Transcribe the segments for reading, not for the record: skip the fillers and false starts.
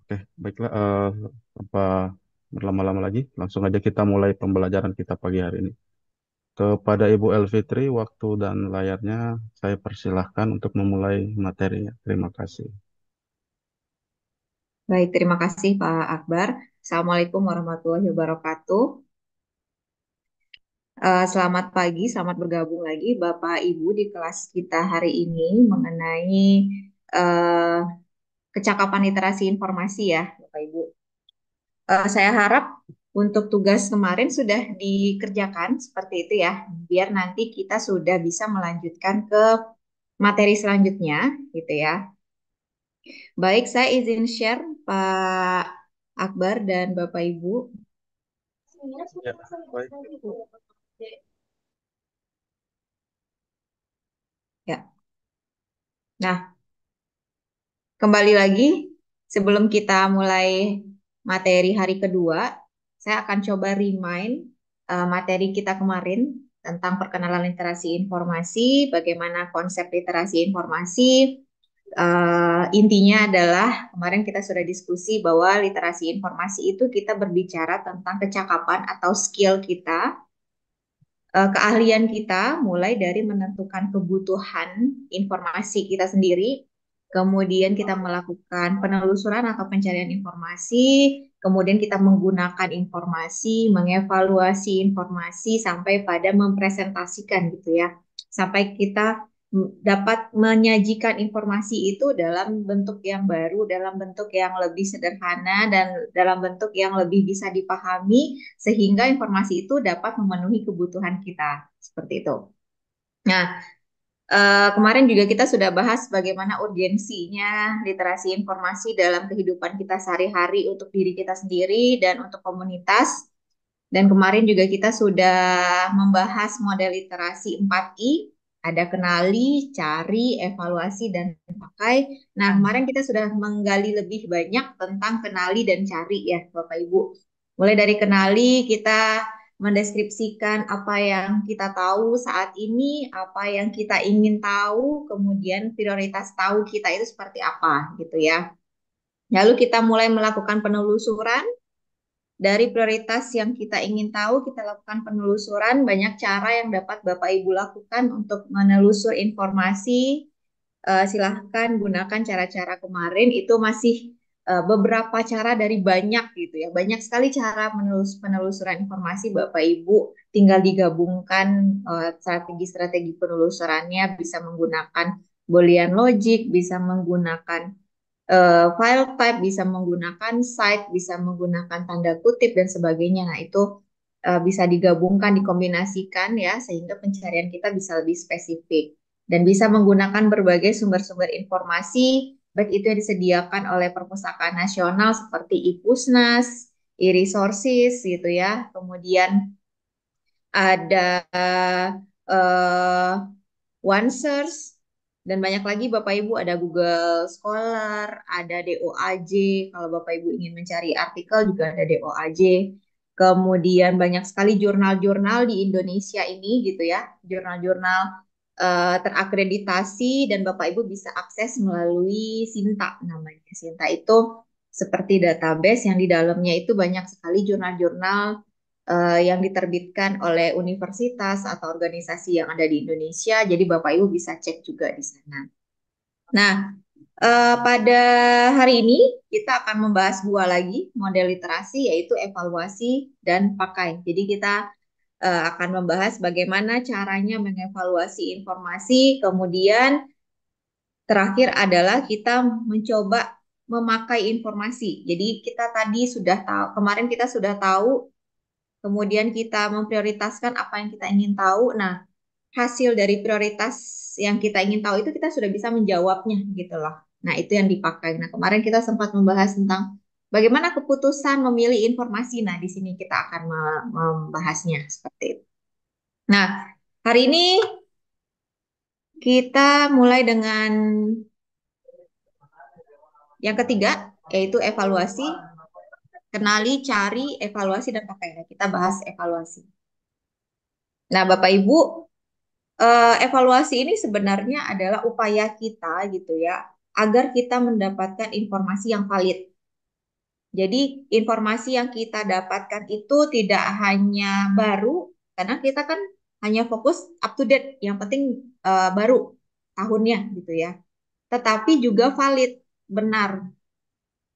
Oke, baiklah. Tanpa berlama-lama lagi, langsung aja kita mulai pembelajaran kita pagi hari ini. Kepada Ibu Elfitri, waktu dan layarnya saya persilahkan untuk memulai materinya. Terima kasih. Baik, terima kasih Pak Akbar. Assalamualaikum warahmatullahi wabarakatuh. Selamat pagi, selamat bergabung lagi Bapak Ibu di kelas kita hari ini mengenai eh, kecakapan literasi informasi ya Bapak Ibu. Saya harap untuk tugas kemarin sudah dikerjakan seperti itu ya, biar nanti kita sudah bisa melanjutkan ke materi selanjutnya gitu ya. Baik, saya izin share Pak Akbar dan Bapak Ibu. Ya, baik, Ibu. Ya. Nah, kembali lagi sebelum kita mulai materi hari kedua, saya akan coba remind materi kita kemarin tentang perkenalan literasi informasi, bagaimana konsep literasi informasi. Intinya adalah kemarin kita sudah diskusi bahwa literasi informasi itu kita berbicara tentang kecakapan atau skill kita, keahlian kita mulai dari menentukan kebutuhan informasi kita sendiri, kemudian kita melakukan penelusuran atau pencarian informasi, kemudian kita menggunakan informasi, mengevaluasi informasi sampai pada mempresentasikan gitu ya. Sampai kita dapat menyajikan informasi itu dalam bentuk yang baru, dalam bentuk yang lebih sederhana dan dalam bentuk yang lebih bisa dipahami sehingga informasi itu dapat memenuhi kebutuhan kita seperti itu. Nah, kemarin juga kita sudah bahas bagaimana urgensinya literasi informasi dalam kehidupan kita sehari-hari untuk diri kita sendiri dan untuk komunitas. Dan kemarin juga kita sudah membahas model literasi 4I, ada kenali, cari, evaluasi, dan pakai. Nah, kemarin kita sudah menggali lebih banyak tentang kenali dan cari ya, Bapak Ibu. Mulai dari kenali, kita mendeskripsikan apa yang kita tahu saat ini, apa yang kita ingin tahu, kemudian prioritas tahu kita itu seperti apa gitu ya. Lalu kita mulai melakukan penelusuran dari prioritas yang kita ingin tahu, kita lakukan penelusuran. Banyak cara yang dapat Bapak Ibu lakukan untuk menelusur informasi. Silahkan gunakan cara-cara kemarin. Itu masih beberapa cara dari banyak gitu ya. Banyak sekali cara penelusuran informasi Bapak Ibu. Tinggal digabungkan strategi-strategi penelusurannya. Bisa menggunakan Boolean logic, bisa menggunakan file type, bisa menggunakan site, bisa menggunakan tanda kutip dan sebagainya. Nah, itu bisa digabungkan, dikombinasikan ya, sehingga pencarian kita bisa lebih spesifik. Dan bisa menggunakan berbagai sumber-sumber informasi, baik itu yang disediakan oleh Perpustakaan Nasional seperti IPUSNAS, e-resources gitu ya. Kemudian ada eh, OneSearch, dan banyak lagi Bapak Ibu, ada Google Scholar, ada DOAJ, kalau Bapak Ibu ingin mencari artikel juga ada DOAJ. Kemudian banyak sekali jurnal-jurnal di Indonesia ini gitu ya, jurnal-jurnal terakreditasi dan Bapak Ibu bisa akses melalui Sinta namanya. Sinta itu seperti database yang di dalamnya itu banyak sekali jurnal-jurnal yang diterbitkan oleh universitas atau organisasi yang ada di Indonesia. Jadi Bapak Ibu bisa cek juga di sana. Nah, pada hari ini kita akan membahas dua lagi model literasi yaitu evaluasi dan pakai. Jadi kita akan membahas bagaimana caranya mengevaluasi informasi, kemudian terakhir adalah kita mencoba memakai informasi. Jadi kita tadi sudah tahu, kemarin kita sudah tahu, kemudian kita memprioritaskan apa yang kita ingin tahu. Nah, hasil dari prioritas yang kita ingin tahu itu kita sudah bisa menjawabnya gitu loh. Nah, itu yang dipakai. Nah, kemarin kita sempat membahas tentang bagaimana keputusan memilih informasi. Nah, di sini kita akan membahasnya seperti itu. Nah, hari ini kita mulai dengan yang ketiga, yaitu evaluasi, kenali, cari, evaluasi, dan pakai. Nah, kita bahas evaluasi. Nah, Bapak Ibu, evaluasi ini sebenarnya adalah upaya kita gitu ya, agar kita mendapatkan informasi yang valid. Jadi informasi yang kita dapatkan itu tidak hanya baru, karena kita kan hanya fokus up to date, yang penting baru tahunnya gitu ya. Tetapi juga valid, benar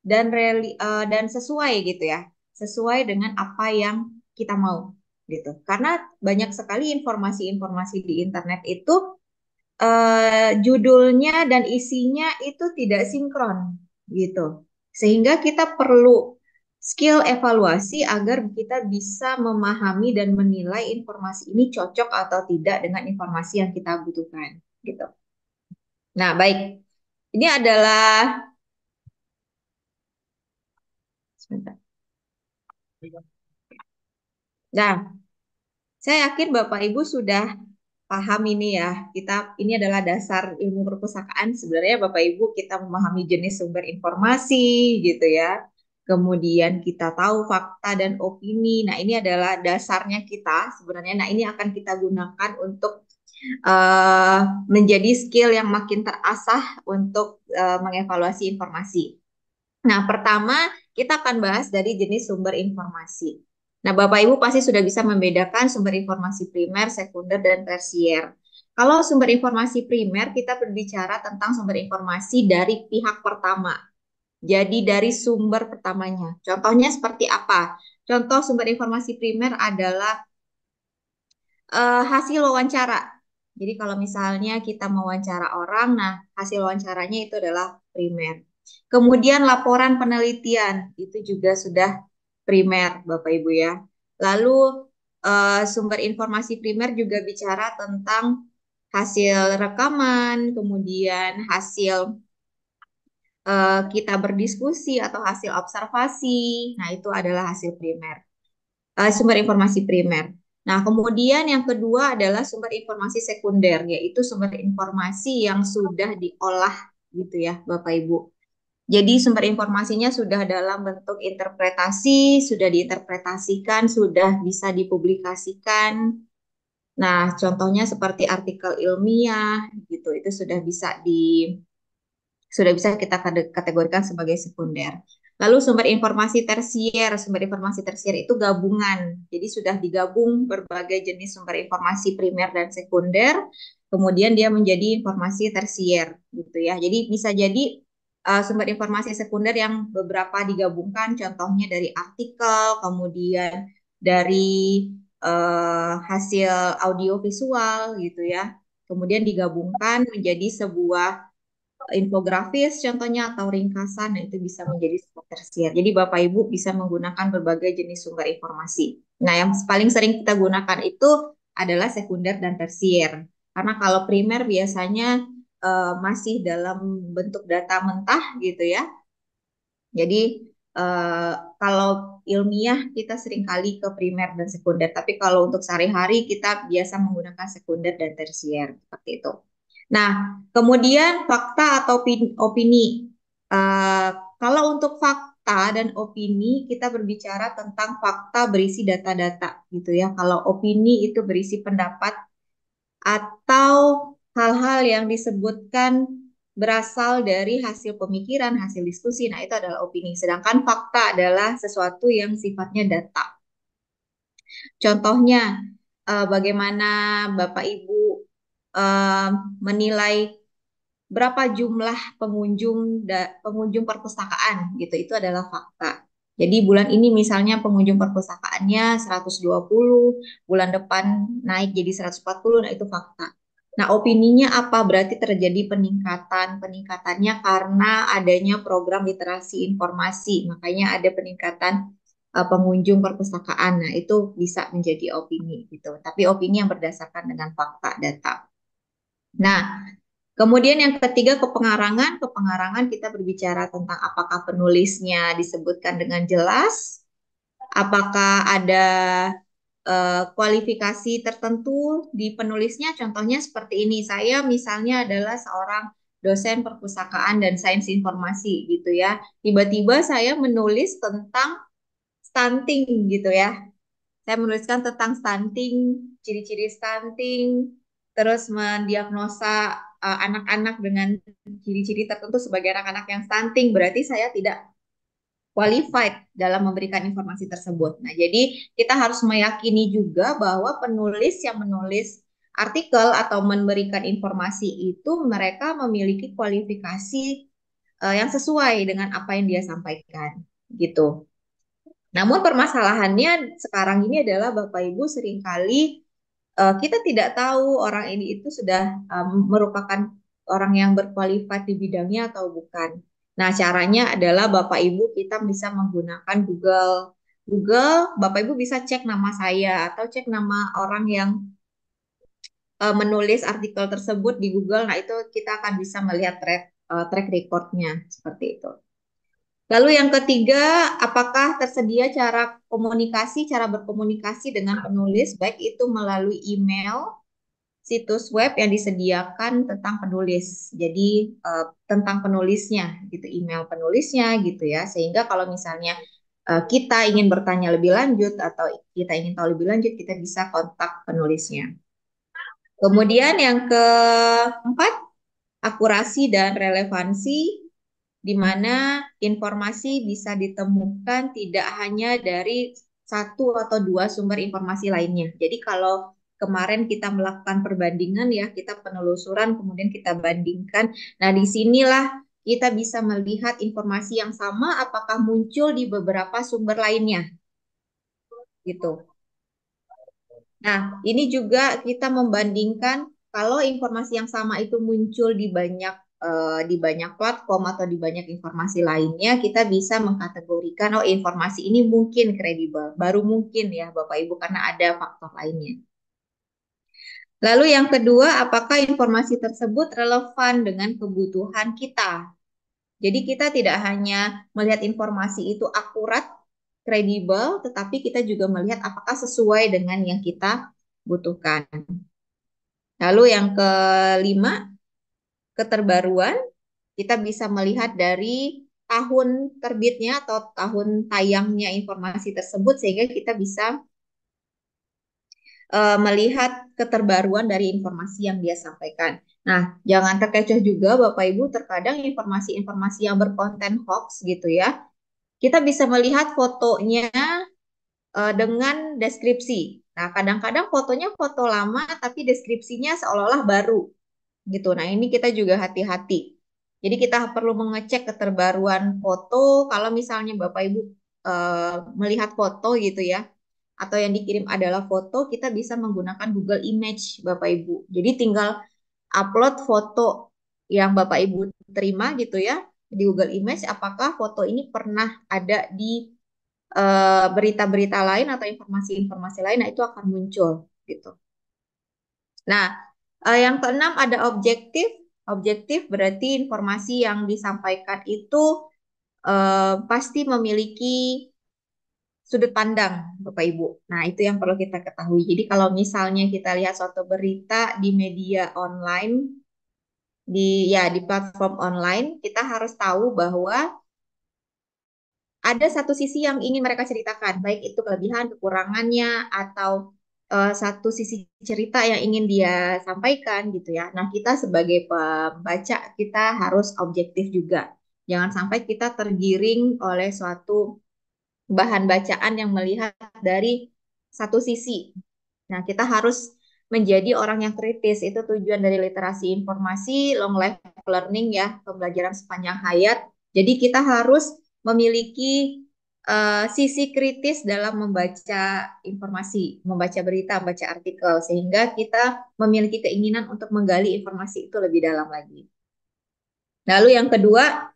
dan sesuai gitu ya, sesuai dengan apa yang kita mau gitu. Karena banyak sekali informasi-informasi di internet itu judulnya dan isinya itu tidak sinkron gitu. Sehingga kita perlu skill evaluasi agar kita bisa memahami dan menilai informasi ini cocok atau tidak dengan informasi yang kita butuhkan gitu. Nah, baik. Ini adalah sebentar. Nah, saya yakin Bapak Ibu sudah paham ini ya. Ini adalah dasar ilmu perpustakaan. Sebenarnya Bapak Ibu kita memahami jenis sumber informasi gitu ya. Kemudian kita tahu fakta dan opini. Nah, ini adalah dasarnya kita sebenarnya. Nah, ini akan kita gunakan untuk eh, menjadi skill yang makin terasah untuk mengevaluasi informasi. Nah, pertama kita akan bahas dari jenis sumber informasi. Nah, Bapak Ibu pasti sudah bisa membedakan sumber informasi primer, sekunder, dan tersier. Kalau sumber informasi primer, kita berbicara tentang sumber informasi dari pihak pertama. Jadi dari sumber pertamanya. Contohnya seperti apa? Contoh sumber informasi primer adalah hasil wawancara. Jadi kalau misalnya kita mewawancara orang, nah hasil wawancaranya itu adalah primer. Kemudian laporan penelitian itu juga sudah primer, Bapak Ibu ya. Lalu sumber informasi primer juga bicara tentang hasil rekaman, kemudian hasil kita berdiskusi atau hasil observasi. Nah, itu adalah hasil primer, sumber informasi primer. Nah, kemudian yang kedua adalah sumber informasi sekunder, yaitu sumber informasi yang sudah diolah gitu ya, Bapak Ibu. Jadi sumber informasinya sudah dalam bentuk interpretasi, sudah diinterpretasikan, sudah bisa dipublikasikan. Nah, contohnya seperti artikel ilmiah gitu, itu sudah bisa kita kategorikan sebagai sekunder. Lalu sumber informasi tersier itu gabungan. Jadi sudah digabung berbagai jenis sumber informasi primer dan sekunder, kemudian dia menjadi informasi tersier gitu ya. Jadi bisa jadi sumber informasi sekunder yang beberapa digabungkan, contohnya dari artikel, kemudian dari hasil audiovisual gitu ya. Kemudian digabungkan menjadi sebuah infografis contohnya atau ringkasan, nah itu bisa menjadi sumber tersier. Jadi Bapak Ibu bisa menggunakan berbagai jenis sumber informasi. Nah, yang paling sering kita gunakan itu adalah sekunder dan tersier. Karena kalau primer biasanya masih dalam bentuk data mentah gitu ya. Jadi eh, kalau ilmiah kita seringkali ke primer dan sekunder, tapi kalau untuk sehari-hari kita biasa menggunakan sekunder dan tersier seperti itu. Nah, kemudian fakta atau opini. Eh, Kalau untuk fakta dan opini, kita berbicara tentang fakta berisi data-data gitu ya. Kalau opini itu berisi pendapat atau hal-hal yang disebutkan berasal dari hasil pemikiran, hasil diskusi. Nah, itu adalah opini. Sedangkan fakta adalah sesuatu yang sifatnya data. Contohnya, bagaimana Bapak Ibu eh, menilai berapa jumlah pengunjung perpustakaan gitu. Itu adalah fakta. Jadi bulan ini misalnya pengunjung perpustakaannya 120, bulan depan naik jadi 140, nah itu fakta. Nah, opininya apa? Berarti terjadi peningkatan. Peningkatannya karena adanya program literasi informasi, makanya ada peningkatan pengunjung perpustakaan. Nah, itu bisa menjadi opini gitu. Tapi opini yang berdasarkan dengan fakta data. Nah, kemudian yang ketiga kepengarangan. Kepengarangan kita berbicara tentang apakah penulisnya disebutkan dengan jelas, apakah ada kualifikasi tertentu di penulisnya. Contohnya seperti ini. Saya misalnya adalah seorang dosen perpustakaan dan sains informasi gitu ya. Tiba-tiba saya menulis tentang stunting gitu ya. Saya menuliskan tentang stunting, ciri-ciri stunting, terus mendiagnosa anak-anak dengan ciri-ciri tertentu sebagai anak-anak yang stunting. Berarti saya tidak qualified dalam memberikan informasi tersebut. Nah, jadi kita harus meyakini juga bahwa penulis yang menulis artikel atau memberikan informasi itu mereka memiliki kualifikasi yang sesuai dengan apa yang dia sampaikan, gitu. Namun permasalahannya sekarang ini adalah Bapak Ibu seringkali kita tidak tahu orang ini itu sudah merupakan orang yang berkualifikasi di bidangnya atau bukan. Nah, caranya adalah Bapak Ibu kita bisa menggunakan Google. Google, Bapak Ibu bisa cek nama saya atau cek nama orang yang menulis artikel tersebut di Google. Nah, itu kita akan bisa melihat track recordnya seperti itu. Lalu yang ketiga, apakah tersedia cara berkomunikasi dengan penulis, baik itu melalui email, situs web yang disediakan tentang penulis. Jadi tentang penulisnya gitu, email penulisnya gitu ya. Sehingga kalau misalnya kita ingin bertanya lebih lanjut atau kita ingin tahu lebih lanjut, kita bisa kontak penulisnya. Kemudian yang keempat, akurasi dan relevansi di mana informasi bisa ditemukan tidak hanya dari satu atau dua sumber informasi lainnya. Jadi kalau kemarin kita melakukan perbandingan ya, kita penelusuran kemudian kita bandingkan. Nah, disinilah kita bisa melihat informasi yang sama apakah muncul di beberapa sumber lainnya gitu. Nah, ini juga kita membandingkan kalau informasi yang sama itu muncul di banyak platform atau di banyak informasi lainnya, kita bisa mengkategorikan oh informasi ini mungkin kredibel, baru mungkin ya Bapak Ibu karena ada faktor lainnya. Lalu yang kedua, apakah informasi tersebut relevan dengan kebutuhan kita? Jadi kita tidak hanya melihat informasi itu akurat, kredibel, tetapi kita juga melihat apakah sesuai dengan yang kita butuhkan. Lalu yang kelima, keterbaruan. Kita bisa melihat dari tahun terbitnya atau tahun tayangnya informasi tersebut sehingga kita bisa melihat keterbaruan dari informasi yang dia sampaikan. Nah, jangan terkecoh juga Bapak Ibu, terkadang informasi-informasi yang berkonten hoax gitu ya. Kita bisa melihat fotonya dengan deskripsi. Nah, kadang-kadang fotonya foto lama tapi deskripsinya seolah-olah baru gitu. Nah, ini kita juga hati-hati. Jadi kita perlu mengecek keterbaruan foto. Kalau misalnya Bapak Ibu melihat foto gitu ya, atau yang dikirim adalah foto, kita bisa menggunakan Google Image Bapak Ibu. Jadi tinggal upload foto yang Bapak Ibu terima gitu ya di Google Image. Apakah foto ini pernah ada di berita-berita lain atau informasi-informasi lain? Nah, itu akan muncul gitu. Nah, yang keenam ada objektif. Objektif berarti informasi yang disampaikan itu pasti memiliki sudut pandang, Bapak Ibu. Nah, itu yang perlu kita ketahui. Jadi kalau misalnya kita lihat suatu berita di media online, di platform online, kita harus tahu bahwa ada satu sisi yang ingin mereka ceritakan, baik itu kelebihan, kekurangannya, atau satu sisi cerita yang ingin dia sampaikan gitu ya. Nah, kita sebagai pembaca, kita harus objektif juga. Jangan sampai kita tergiring oleh suatu bahan bacaan yang melihat dari satu sisi. Nah, kita harus menjadi orang yang kritis. Itu tujuan dari literasi informasi, long life learning ya, pembelajaran sepanjang hayat. Jadi kita harus memiliki sisi kritis dalam membaca informasi, membaca berita, membaca artikel, sehingga kita memiliki keinginan untuk menggali informasi itu lebih dalam lagi. Lalu yang kedua,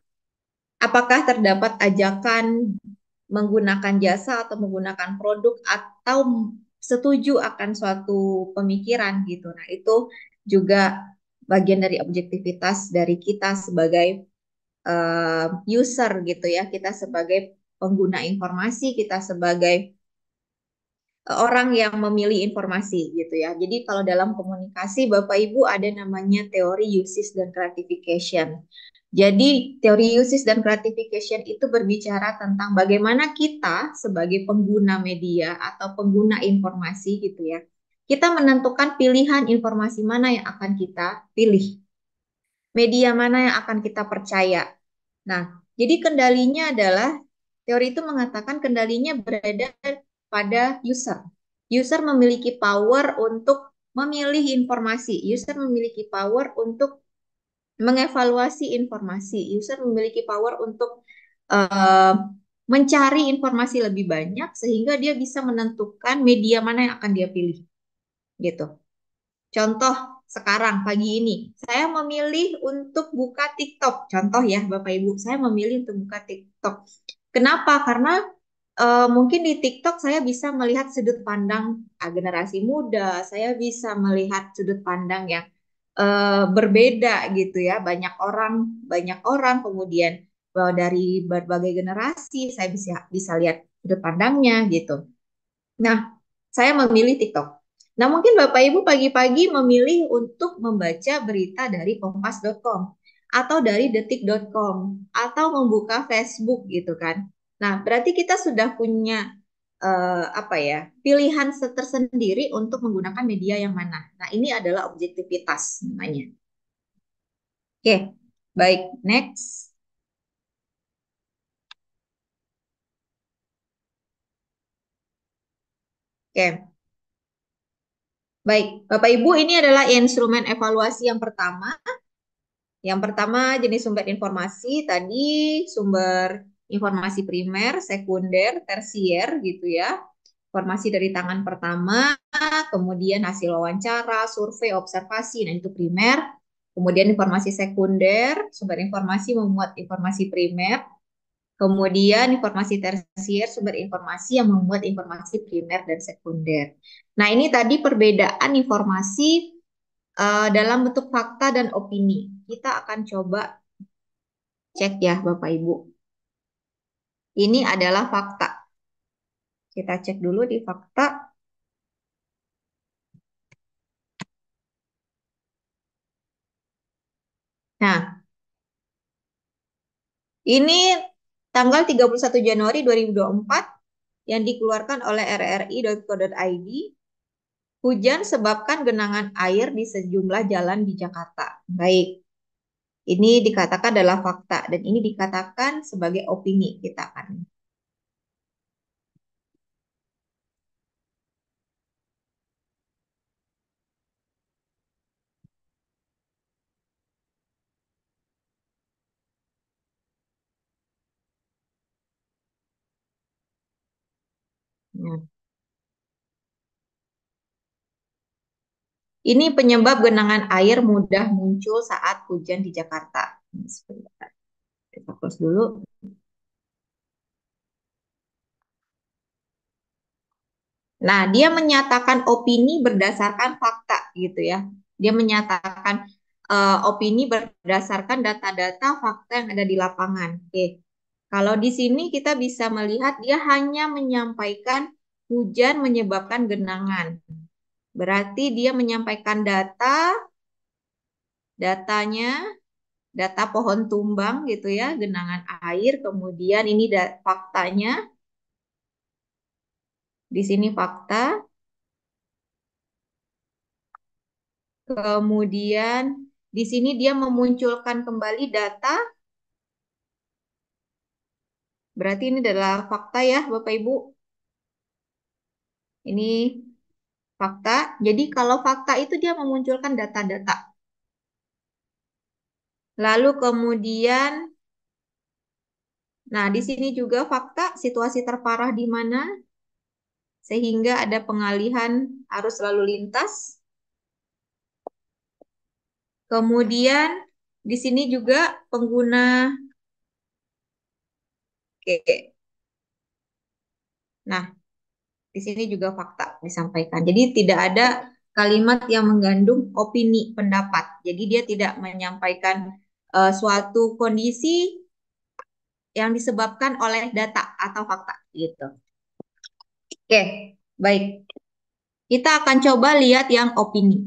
apakah terdapat ajakan menggunakan jasa atau menggunakan produk atau setuju akan suatu pemikiran gitu. Nah, itu juga bagian dari objektivitas dari kita sebagai user gitu ya. Kita sebagai pengguna informasi, kita sebagai orang yang memilih informasi gitu ya. Jadi kalau dalam komunikasi Bapak Ibu ada namanya teori uses dan gratification. Jadi teori uses dan gratification itu berbicara tentang bagaimana kita sebagai pengguna media atau pengguna informasi gitu ya. Kita menentukan pilihan informasi mana yang akan kita pilih. Media mana yang akan kita percaya. Nah, jadi kendalinya adalah Teori itu mengatakan kendalinya berada pada user. User memiliki power untuk memilih informasi. User memiliki power untuk mengevaluasi informasi. User memiliki power untuk uh, mencari informasi lebih banyak sehingga dia bisa menentukan media mana yang akan dia pilih. Gitu. Contoh sekarang pagi ini, saya memilih untuk buka TikTok. Contoh ya, Bapak Ibu, saya memilih untuk buka TikTok. Kenapa? Karena mungkin di TikTok saya bisa melihat sudut pandang generasi muda, saya bisa melihat sudut pandang yang berbeda gitu ya. Banyak orang kemudian dari berbagai generasi saya bisa bisa lihat sudut pandangnya gitu. Nah, saya memilih TikTok. Nah, mungkin Bapak Ibu pagi-pagi memilih untuk membaca berita dari kompas.com atau dari detik.com atau membuka Facebook gitu kan. Nah, berarti kita sudah punya apa ya, pilihan tersendiri untuk menggunakan media yang mana. Nah, ini adalah objektivitas namanya. Oke, baik, next. Oke, baik. Bapak Ibu, ini adalah instrumen evaluasi yang pertama. Yang pertama jenis sumber informasi tadi sumber informasi primer, sekunder, tersier gitu ya. Informasi dari tangan pertama, kemudian hasil wawancara, survei, observasi, nah itu primer. Kemudian informasi sekunder, sumber informasi memuat informasi primer. Kemudian informasi tersier, sumber informasi yang memuat informasi primer dan sekunder. Nah ini tadi perbedaan informasi dalam bentuk fakta dan opini. Kita akan coba cek ya Bapak Ibu. Ini adalah fakta. Kita cek dulu di fakta. Nah, ini tanggal 31 Januari 2024 yang dikeluarkan oleh rri.co.id. Hujan sebabkan genangan air di sejumlah jalan di Jakarta. Baik, ini dikatakan adalah fakta dan ini dikatakan sebagai opini kita kan. Nah, ini penyebab genangan air mudah muncul saat hujan di Jakarta. Sebentar. Kita close dulu. Nah, dia menyatakan opini berdasarkan fakta gitu ya. Dia menyatakan opini berdasarkan data-data fakta yang ada di lapangan. Oke. Kalau di sini kita bisa melihat dia hanya menyampaikan hujan menyebabkan genangan. Berarti dia menyampaikan datanya, data pohon tumbang gitu ya, genangan air, kemudian ini faktanya. Di sini fakta. Kemudian di sini dia memunculkan kembali data, berarti ini adalah fakta ya Bapak Ibu. Ini fakta. Jadi kalau fakta itu dia memunculkan data-data. Lalu kemudian, nah di sini juga fakta situasi terparah di mana sehingga ada pengalihan arus lalu lintas. Kemudian di sini juga pengguna, oke. Nah, di sini juga fakta disampaikan. Jadi tidak ada kalimat yang mengandung opini pendapat. Jadi dia tidak menyampaikan suatu kondisi yang disebabkan oleh data atau fakta gitu. Oke, baik. Kita akan coba lihat yang opini.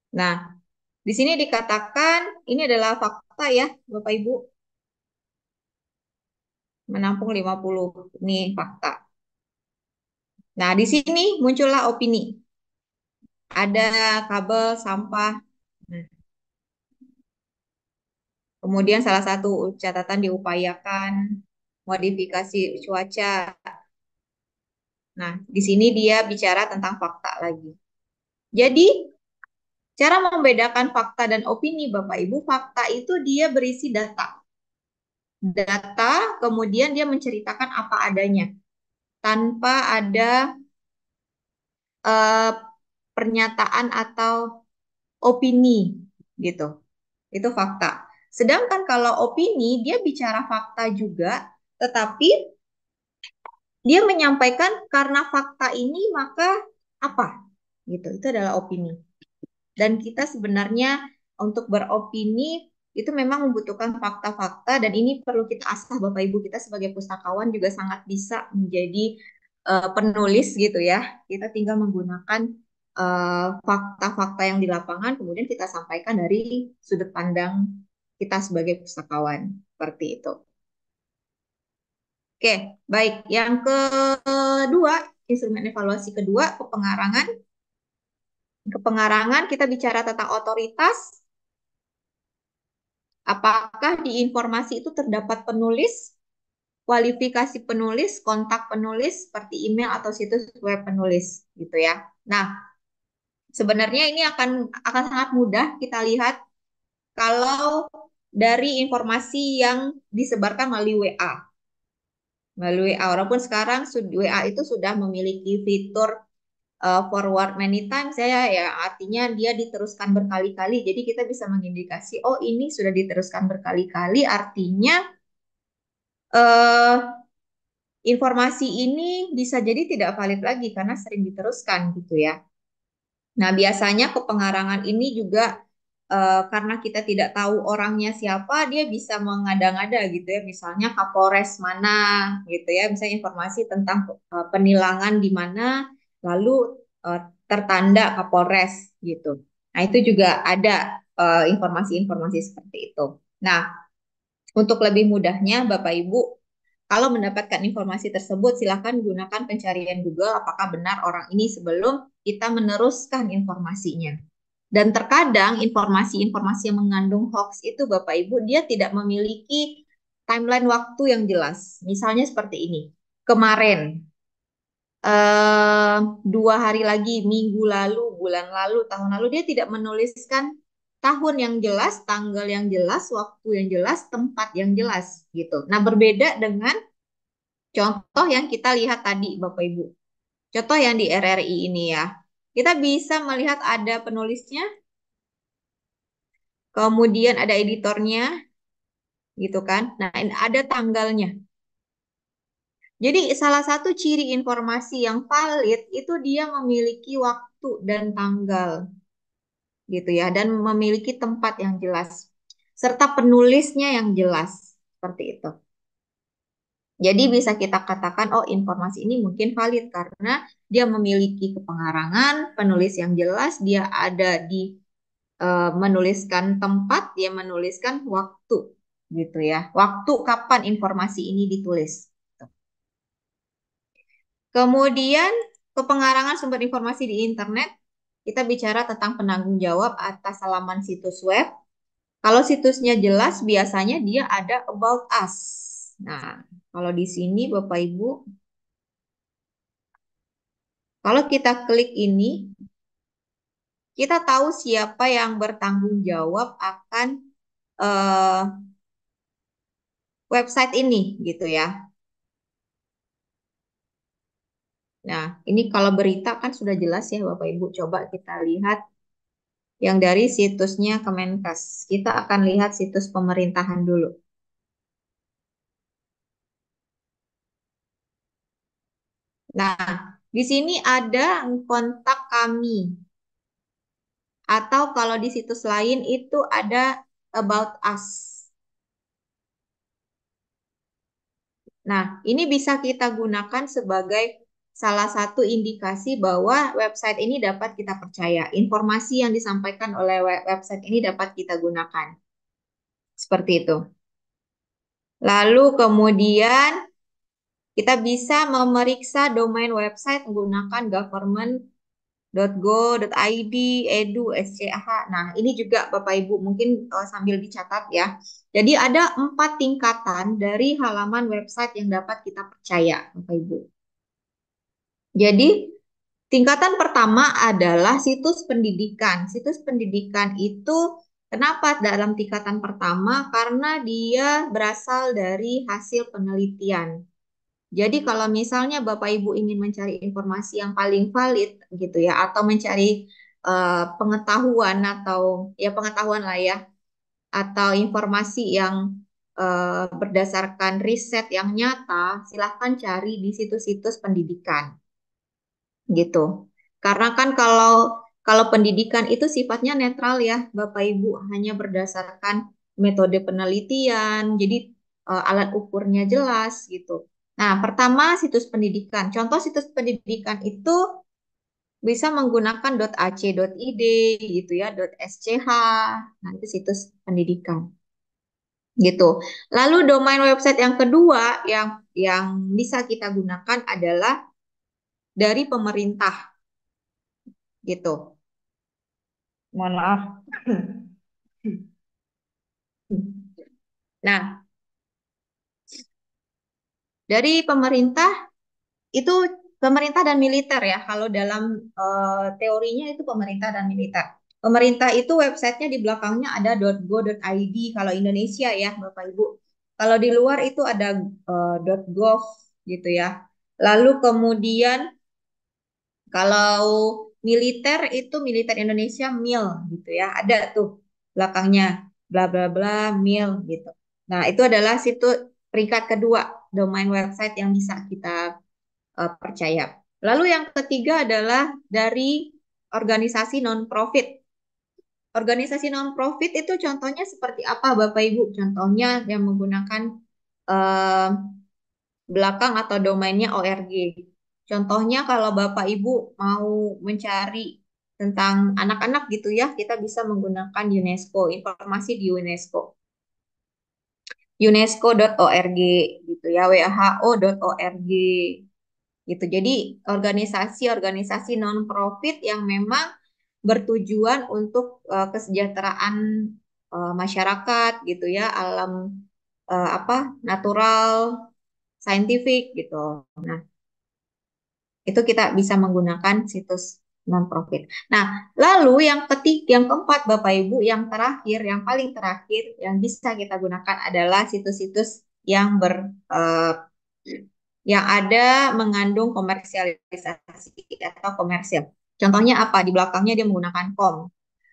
Nah, di sini dikatakan ini adalah fakta ya, Bapak Ibu. Menampung 50. Ini fakta. Nah, di sini muncullah opini. Ada kabel sampah. Nah, Kemudian salah satu catatan diupayakan modifikasi cuaca. Nah, di sini dia bicara tentang fakta lagi. Jadi, cara membedakan fakta dan opini, Bapak Ibu, fakta itu dia berisi data. Data, kemudian dia menceritakan apa adanya, tanpa ada eh, pernyataan atau opini, gitu. Itu fakta. Sedangkan kalau opini, dia bicara fakta juga, tetapi dia menyampaikan karena fakta ini maka apa, gitu. Itu adalah opini. Dan kita sebenarnya untuk beropini itu memang membutuhkan fakta-fakta dan ini perlu kita asah Bapak Ibu, kita sebagai pustakawan juga sangat bisa menjadi penulis gitu ya. Kita tinggal menggunakan fakta-fakta yang di lapangan kemudian kita sampaikan dari sudut pandang kita sebagai pustakawan. Seperti itu. Oke, baik. Yang kedua, instrumen evaluasi kedua, kepengarangan. Kepengarangan kita bicara tentang otoritas. Apakah di informasi itu terdapat penulis, kualifikasi penulis, kontak penulis, seperti email atau situs web penulis, gitu ya. Nah, sebenarnya ini akan sangat mudah kita lihat kalau dari informasi yang disebarkan melalui WA. Melalui WA, walaupun sekarang WA itu sudah memiliki fitur forward many times ya artinya dia diteruskan berkali-kali jadi kita bisa mengindikasi oh ini sudah diteruskan berkali-kali artinya eh, informasi ini bisa jadi tidak valid lagi karena sering diteruskan gitu ya. Nah, biasanya kepengarangan ini juga karena kita tidak tahu orangnya siapa, dia bisa mengada-ngada gitu ya. Misalnya Kapolres mana gitu ya, misalnya informasi tentang penilangan di mana, lalu eh, tertanda Kapolres gitu. Nah, itu juga ada informasi-informasi seperti itu. Nah, untuk lebih mudahnya, Bapak Ibu, kalau mendapatkan informasi tersebut, silakan gunakan pencarian Google apakah benar orang ini sebelum kita meneruskan informasinya. Dan terkadang informasi-informasi yang mengandung hoax itu Bapak Ibu, dia tidak memiliki timeline waktu yang jelas. Misalnya seperti ini. Kemarin, eh, 2 hari lagi, minggu lalu, bulan lalu, tahun lalu, dia tidak menuliskan tahun yang jelas, tanggal yang jelas, waktu yang jelas, tempat yang jelas gitu. Nah, berbeda dengan contoh yang kita lihat tadi, Bapak Ibu. Contoh yang di RRI ini ya. Kita bisa melihat ada penulisnya, kemudian ada editornya, gitu kan. Nah, ada tanggalnya. Jadi salah satu ciri informasi yang valid itu dia memiliki waktu dan tanggal, gitu ya, dan memiliki tempat yang jelas, serta penulisnya yang jelas, seperti itu. Jadi bisa kita katakan, oh informasi ini mungkin valid karena dia memiliki kepengarangan, penulis yang jelas, dia ada di menuliskan tempat, dia menuliskan waktu, gitu ya. Waktu kapan informasi ini ditulis. Kemudian kepengarangan sumber informasi di internet, kita bicara tentang penanggung jawab atas halaman situs web. Kalau situsnya jelas, biasanya dia ada about us. Nah, kalau di sini Bapak Ibu, kalau kita klik ini, kita tahu siapa yang bertanggung jawab akan eh, website ini, gitu ya. Nah, ini kalau berita kan sudah jelas ya Bapak Ibu. Coba kita lihat yang dari situsnya Kemenkes. Kita akan lihat situs pemerintahan dulu. Nah, di sini ada kontak kami. Atau kalau di situs lain itu ada about us. Nah, ini bisa kita gunakan sebagai salah satu indikasi bahwa website ini dapat kita percaya. Informasi yang disampaikan oleh website ini dapat kita gunakan. Seperti itu. Lalu kemudian kita bisa memeriksa domain website menggunakan government .go.id, edu, SCH. Nah, ini juga Bapak Ibu mungkin sambil dicatat ya. Jadi ada 4 tingkatan dari halaman website yang dapat kita percaya, Bapak Ibu. Jadi tingkatan pertama adalah situs pendidikan. Situs pendidikan itu kenapa dalam tingkatan pertama? Karena dia berasal dari hasil penelitian. Jadi kalau misalnya Bapak Ibu ingin mencari informasi yang paling valid gitu ya, atau mencari pengetahuan atau ya pengetahuan lah ya, atau informasi yang berdasarkan riset yang nyata, silahkan cari di situs-situs pendidikan gitu. Karena kan kalau pendidikan itu sifatnya netral ya, Bapak Ibu, hanya berdasarkan metode penelitian, jadi alat ukurnya jelas gitu. Nah, pertama situs pendidikan. Contoh situs pendidikan itu bisa menggunakan .ac.id gitu ya, .sch. Nah, itu situs pendidikan gitu. Lalu domain website yang kedua yang bisa kita gunakan adalah dari pemerintah gitu. Mohon maaf. Nah, dari pemerintah itu pemerintah dan militer ya. Kalau dalam teorinya itu pemerintah dan militer. Pemerintah itu websitenya di belakangnya ada .go.id kalau Indonesia ya, Bapak Ibu. Kalau di luar itu ada .gov gitu ya. Lalu kemudian kalau militer itu militer Indonesia MIL gitu ya. Ada tuh belakangnya bla bla bla MIL gitu. Nah, itu adalah situs peringkat kedua domain website yang bisa kita percaya. Lalu yang ketiga adalah dari organisasi non-profit. Organisasi non-profit itu contohnya seperti apa Bapak Ibu? Contohnya yang menggunakan eh, belakang atau domainnya ORG. Contohnya kalau Bapak Ibu mau mencari tentang anak-anak gitu ya, kita bisa menggunakan UNESCO, informasi di UNESCO. UNESCO.org gitu ya, WHO.org gitu. Jadi organisasi-organisasi non-profit yang memang bertujuan untuk kesejahteraan masyarakat gitu ya, alam apa natural, scientific gitu. Nah, itu kita bisa menggunakan situs non-profit. Nah, lalu yang ketiga, yang keempat, Bapak Ibu, yang terakhir, yang paling terakhir yang bisa kita gunakan adalah situs-situs yang yang ada mengandung komersialisasi atau komersial. Contohnya apa? Di belakangnya dia menggunakan com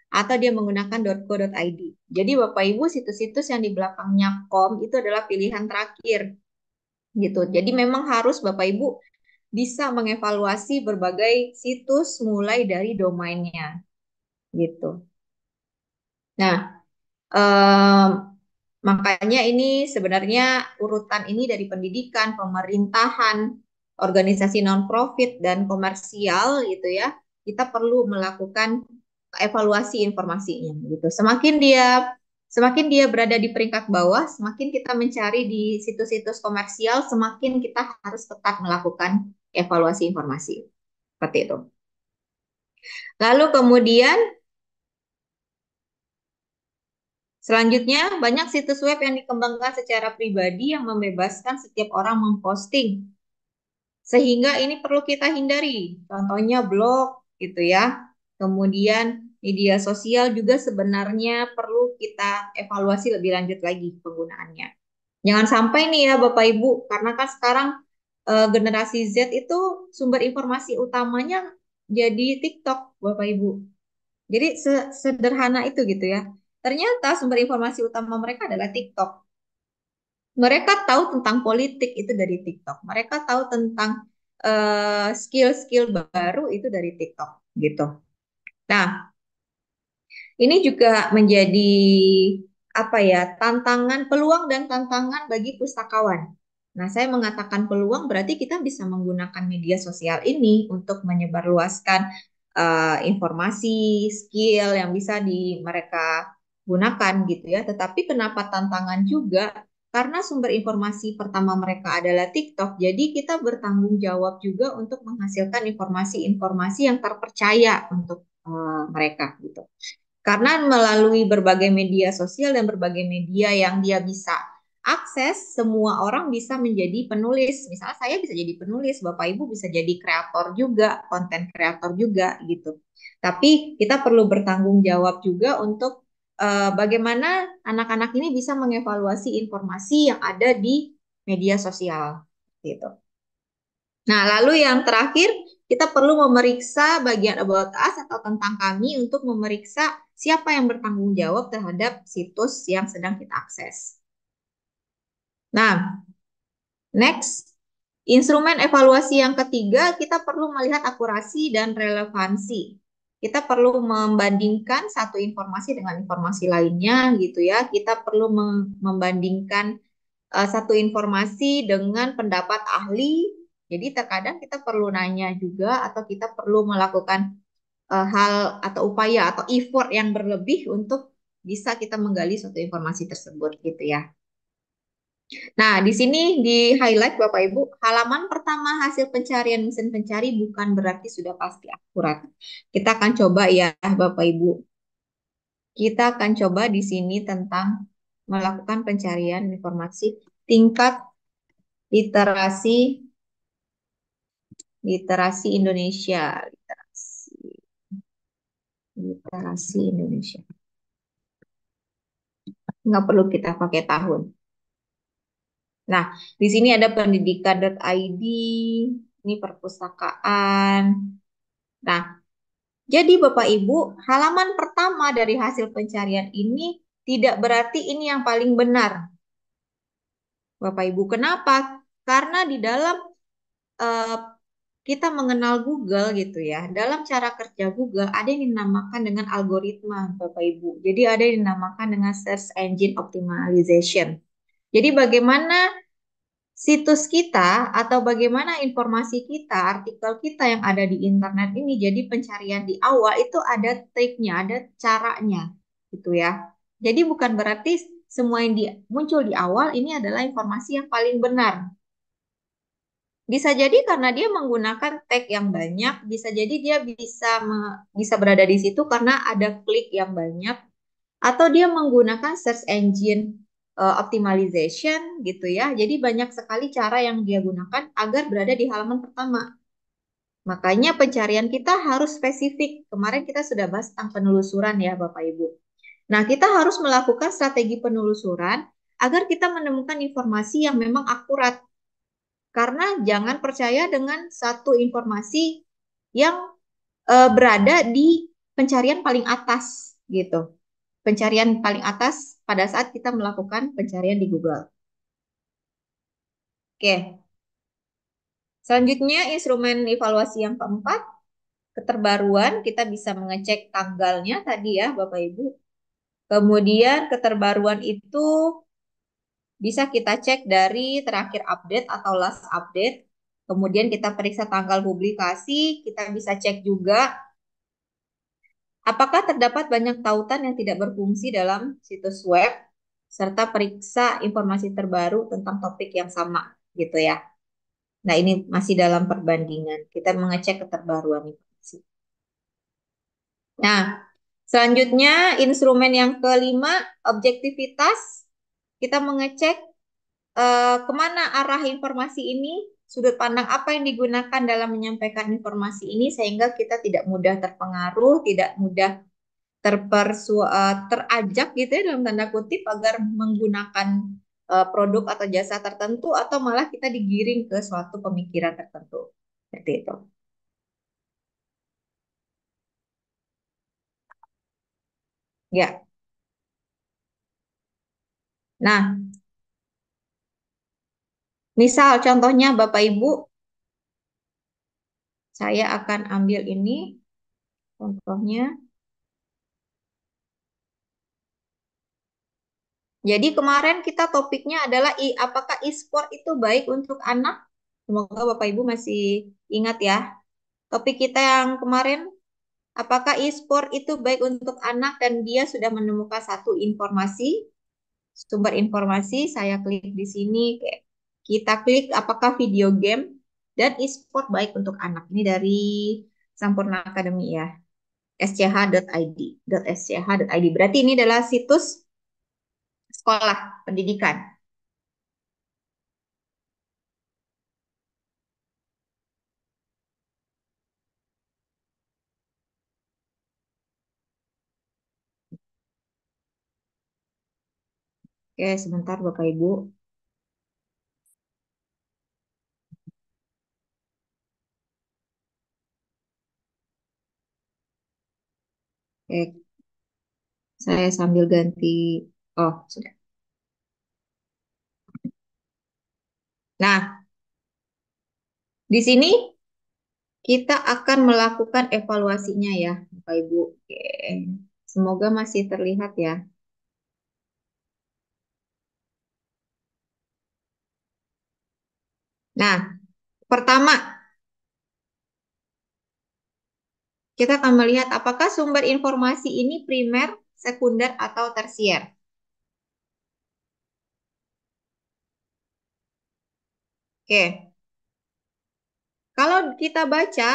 atau dia menggunakan .co.id. Jadi Bapak Ibu situs-situs yang di belakangnya com itu adalah pilihan terakhir gitu. Jadi memang harus Bapak Ibu bisa mengevaluasi berbagai situs mulai dari domainnya gitu. Nah, em, makanya ini sebenarnya urutan ini dari pendidikan, pemerintahan, organisasi non-profit dan komersial gitu ya. Kita perlu melakukan evaluasi informasinya gitu. Semakin dia berada di peringkat bawah, semakin kita mencari di situs-situs komersial, semakin kita harus tetap melakukan evaluasi informasi. Seperti itu. Lalu kemudian selanjutnya banyak situs web yang dikembangkan secara pribadi yang membebaskan setiap orang memposting. Sehingga ini perlu kita hindari. Contohnya blog gitu ya. Kemudian media sosial juga sebenarnya perlu kita evaluasi lebih lanjut lagi penggunaannya. Jangan sampai nih ya Bapak Ibu, karena kan sekarang generasi Z itu sumber informasi utamanya jadi TikTok Bapak Ibu. Jadi sederhana itu gitu ya. Ternyata sumber informasi utama mereka adalah TikTok. Mereka tahu tentang politik itu dari TikTok. Mereka tahu tentang skill-skill baru itu dari TikTok gitu. Nah, ini juga menjadi apa ya, tantangan, peluang dan tantangan bagi pustakawan. Nah, saya mengatakan peluang berarti kita bisa menggunakan media sosial ini untuk menyebarluaskan informasi, skill yang bisa mereka gunakan gitu ya. Tetapi kenapa tantangan juga? karena sumber informasi pertama mereka adalah TikTok, jadi kita bertanggung jawab juga untuk menghasilkan informasi-informasi yang terpercaya untuk mereka gitu. Karena melalui berbagai media sosial dan berbagai media yang dia bisa akses, semua orang bisa menjadi penulis. Misalnya saya bisa jadi penulis, Bapak Ibu bisa jadi kreator juga, konten kreator juga gitu. Tapi kita perlu bertanggung jawab juga untuk bagaimana anak-anak ini bisa mengevaluasi informasi yang ada di media sosial gitu. Nah, lalu yang terakhir, kita perlu memeriksa bagian about us atau tentang kami untuk memeriksa siapa yang bertanggung jawab terhadap situs yang sedang kita akses. Nah, next, instrumen evaluasi yang ketiga, kita perlu melihat akurasi dan relevansi. Kita perlu membandingkan satu informasi dengan informasi lainnya gitu ya. Kita perlu membandingkan satu informasi dengan pendapat ahli. Jadi terkadang kita perlu nanya juga atau kita perlu melakukan hal atau upaya atau effort yang berlebih untuk bisa kita menggali suatu informasi tersebut gitu ya. Nah, di sini di highlight Bapak Ibu, halaman pertama hasil pencarian mesin pencari bukan berarti sudah pasti akurat. Kita akan coba ya Bapak Ibu. Kita akan coba di sini tentang melakukan pencarian informasi tingkat literasi literasi Indonesia, literasi Indonesia. Nggak perlu kita pakai tahun. Nah, di sini ada pendidikan.id, ini perpustakaan. Nah, jadi Bapak Ibu, halaman pertama dari hasil pencarian ini tidak berarti ini yang paling benar. Bapak Ibu, kenapa? Karena di dalam eh, kita mengenal Google gitu ya. Dalam cara kerja Google ada yang dinamakan dengan algoritma, Bapak Ibu. Jadi ada yang dinamakan dengan search engine optimization. Jadi bagaimana situs kita atau bagaimana informasi kita, artikel kita yang ada di internet ini jadi pencarian di awal itu ada triknya, ada caranya gitu ya. Jadi bukan berarti semua yang muncul di awal ini adalah informasi yang paling benar. Bisa jadi karena dia menggunakan tag yang banyak, bisa jadi dia bisa berada di situ karena ada klik yang banyak, atau dia menggunakan search engine optimization gitu ya. Jadi banyak sekali cara yang dia gunakan agar berada di halaman pertama. Makanya pencarian kita harus spesifik. Kemarin kita sudah bahas tentang penelusuran ya Bapak Ibu. Nah, kita harus melakukan strategi penelusuran agar kita menemukan informasi yang memang akurat. Karena jangan percaya dengan satu informasi yang berada di pencarian paling atas gitu. Pencarian paling atas pada saat kita melakukan pencarian di Google. Oke, selanjutnya instrumen evaluasi yang keempat, keterbaruan. Kita bisa mengecek tanggalnya tadi ya Bapak Ibu. Kemudian keterbaruan itu bisa kita cek dari terakhir update atau last update. Kemudian kita periksa tanggal publikasi, kita bisa cek juga apakah terdapat banyak tautan yang tidak berfungsi dalam situs web, serta periksa informasi terbaru tentang topik yang sama gitu ya. Nah, ini masih dalam perbandingan. Kita mengecek keterbaruan informasi. Nah, selanjutnya instrumen yang kelima, objektivitas. Kita mengecek kemana arah informasi ini, sudut pandang apa yang digunakan dalam menyampaikan informasi ini, sehingga kita tidak mudah terpengaruh, tidak mudah terajak gitu ya dalam tanda kutip agar menggunakan produk atau jasa tertentu atau malah kita digiring ke suatu pemikiran tertentu. Seperti itu. Ya. Nah, misal contohnya Bapak Ibu, saya akan ambil ini contohnya. Jadi kemarin kita topiknya adalah apakah e-sport itu baik untuk anak? Semoga Bapak Ibu masih ingat ya. Topik kita yang kemarin, apakah e-sport itu baik untuk anak dan dia sudah menemukan satu informasi? sumber informasi, saya klik di sini. Kita klik apakah video game dan e-sport baik untuk anak. Ini dari Sampurna Academy ya. sch.id. .sch.id. Berarti ini adalah situs sekolah pendidikan. Oke, sebentar Bapak Ibu. Oke, saya sambil ganti. Oh, sudah. Nah, di sini kita akan melakukan evaluasinya ya, Bapak Ibu. Oke. Semoga masih terlihat ya. Nah, pertama kita akan melihat apakah sumber informasi ini primer, sekunder, atau tersier. Oke, kalau kita baca,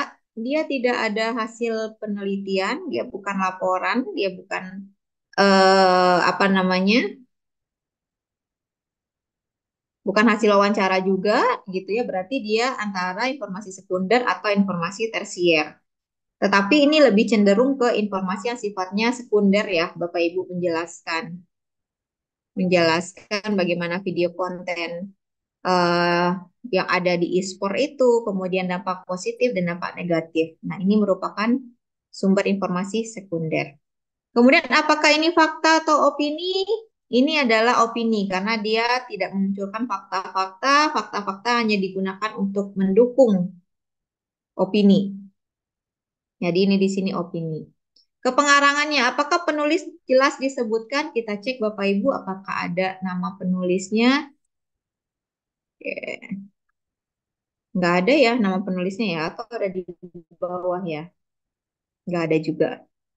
dia tidak ada hasil penelitian, dia bukan laporan, dia bukan apa namanya, bukan hasil wawancara juga, gitu ya. Berarti dia antara informasi sekunder atau informasi tersier. Tetapi ini lebih cenderung ke informasi yang sifatnya sekunder ya, Bapak Ibu menjelaskan bagaimana video konten eh, yang ada di e-sport itu, kemudian dampak positif dan dampak negatif. Nah, ini merupakan sumber informasi sekunder. Kemudian apakah ini fakta atau opini? Ini adalah opini karena dia tidak memunculkan fakta-fakta, fakta-fakta hanya digunakan untuk mendukung opini. Jadi ini di sini opini. Kepengarangannya, apakah penulis jelas disebutkan? Kita cek Bapak Ibu apakah ada nama penulisnya. Oke. Nggak ada ya nama penulisnya ya, atau ada di bawah ya? Nggak ada juga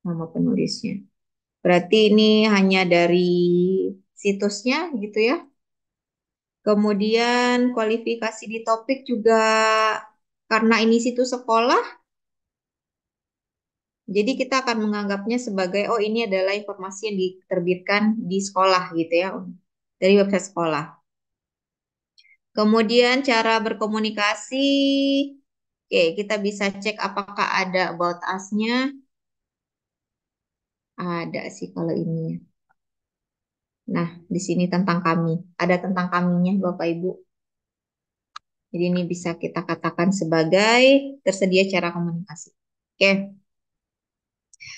nama penulisnya. Berarti ini hanya dari situsnya gitu ya. Kemudian kualifikasi di topik juga karena ini situs sekolah, jadi kita akan menganggapnya sebagai oh ini adalah informasi yang diterbitkan di sekolah gitu ya, dari website sekolah. Kemudian cara berkomunikasi, oke kita bisa cek apakah ada about us-nya. Ada sih kalau ini. Nah, di sini tentang kami. Ada tentang kaminya, Bapak Ibu. Jadi ini bisa kita katakan sebagai tersedia cara komunikasi. Oke.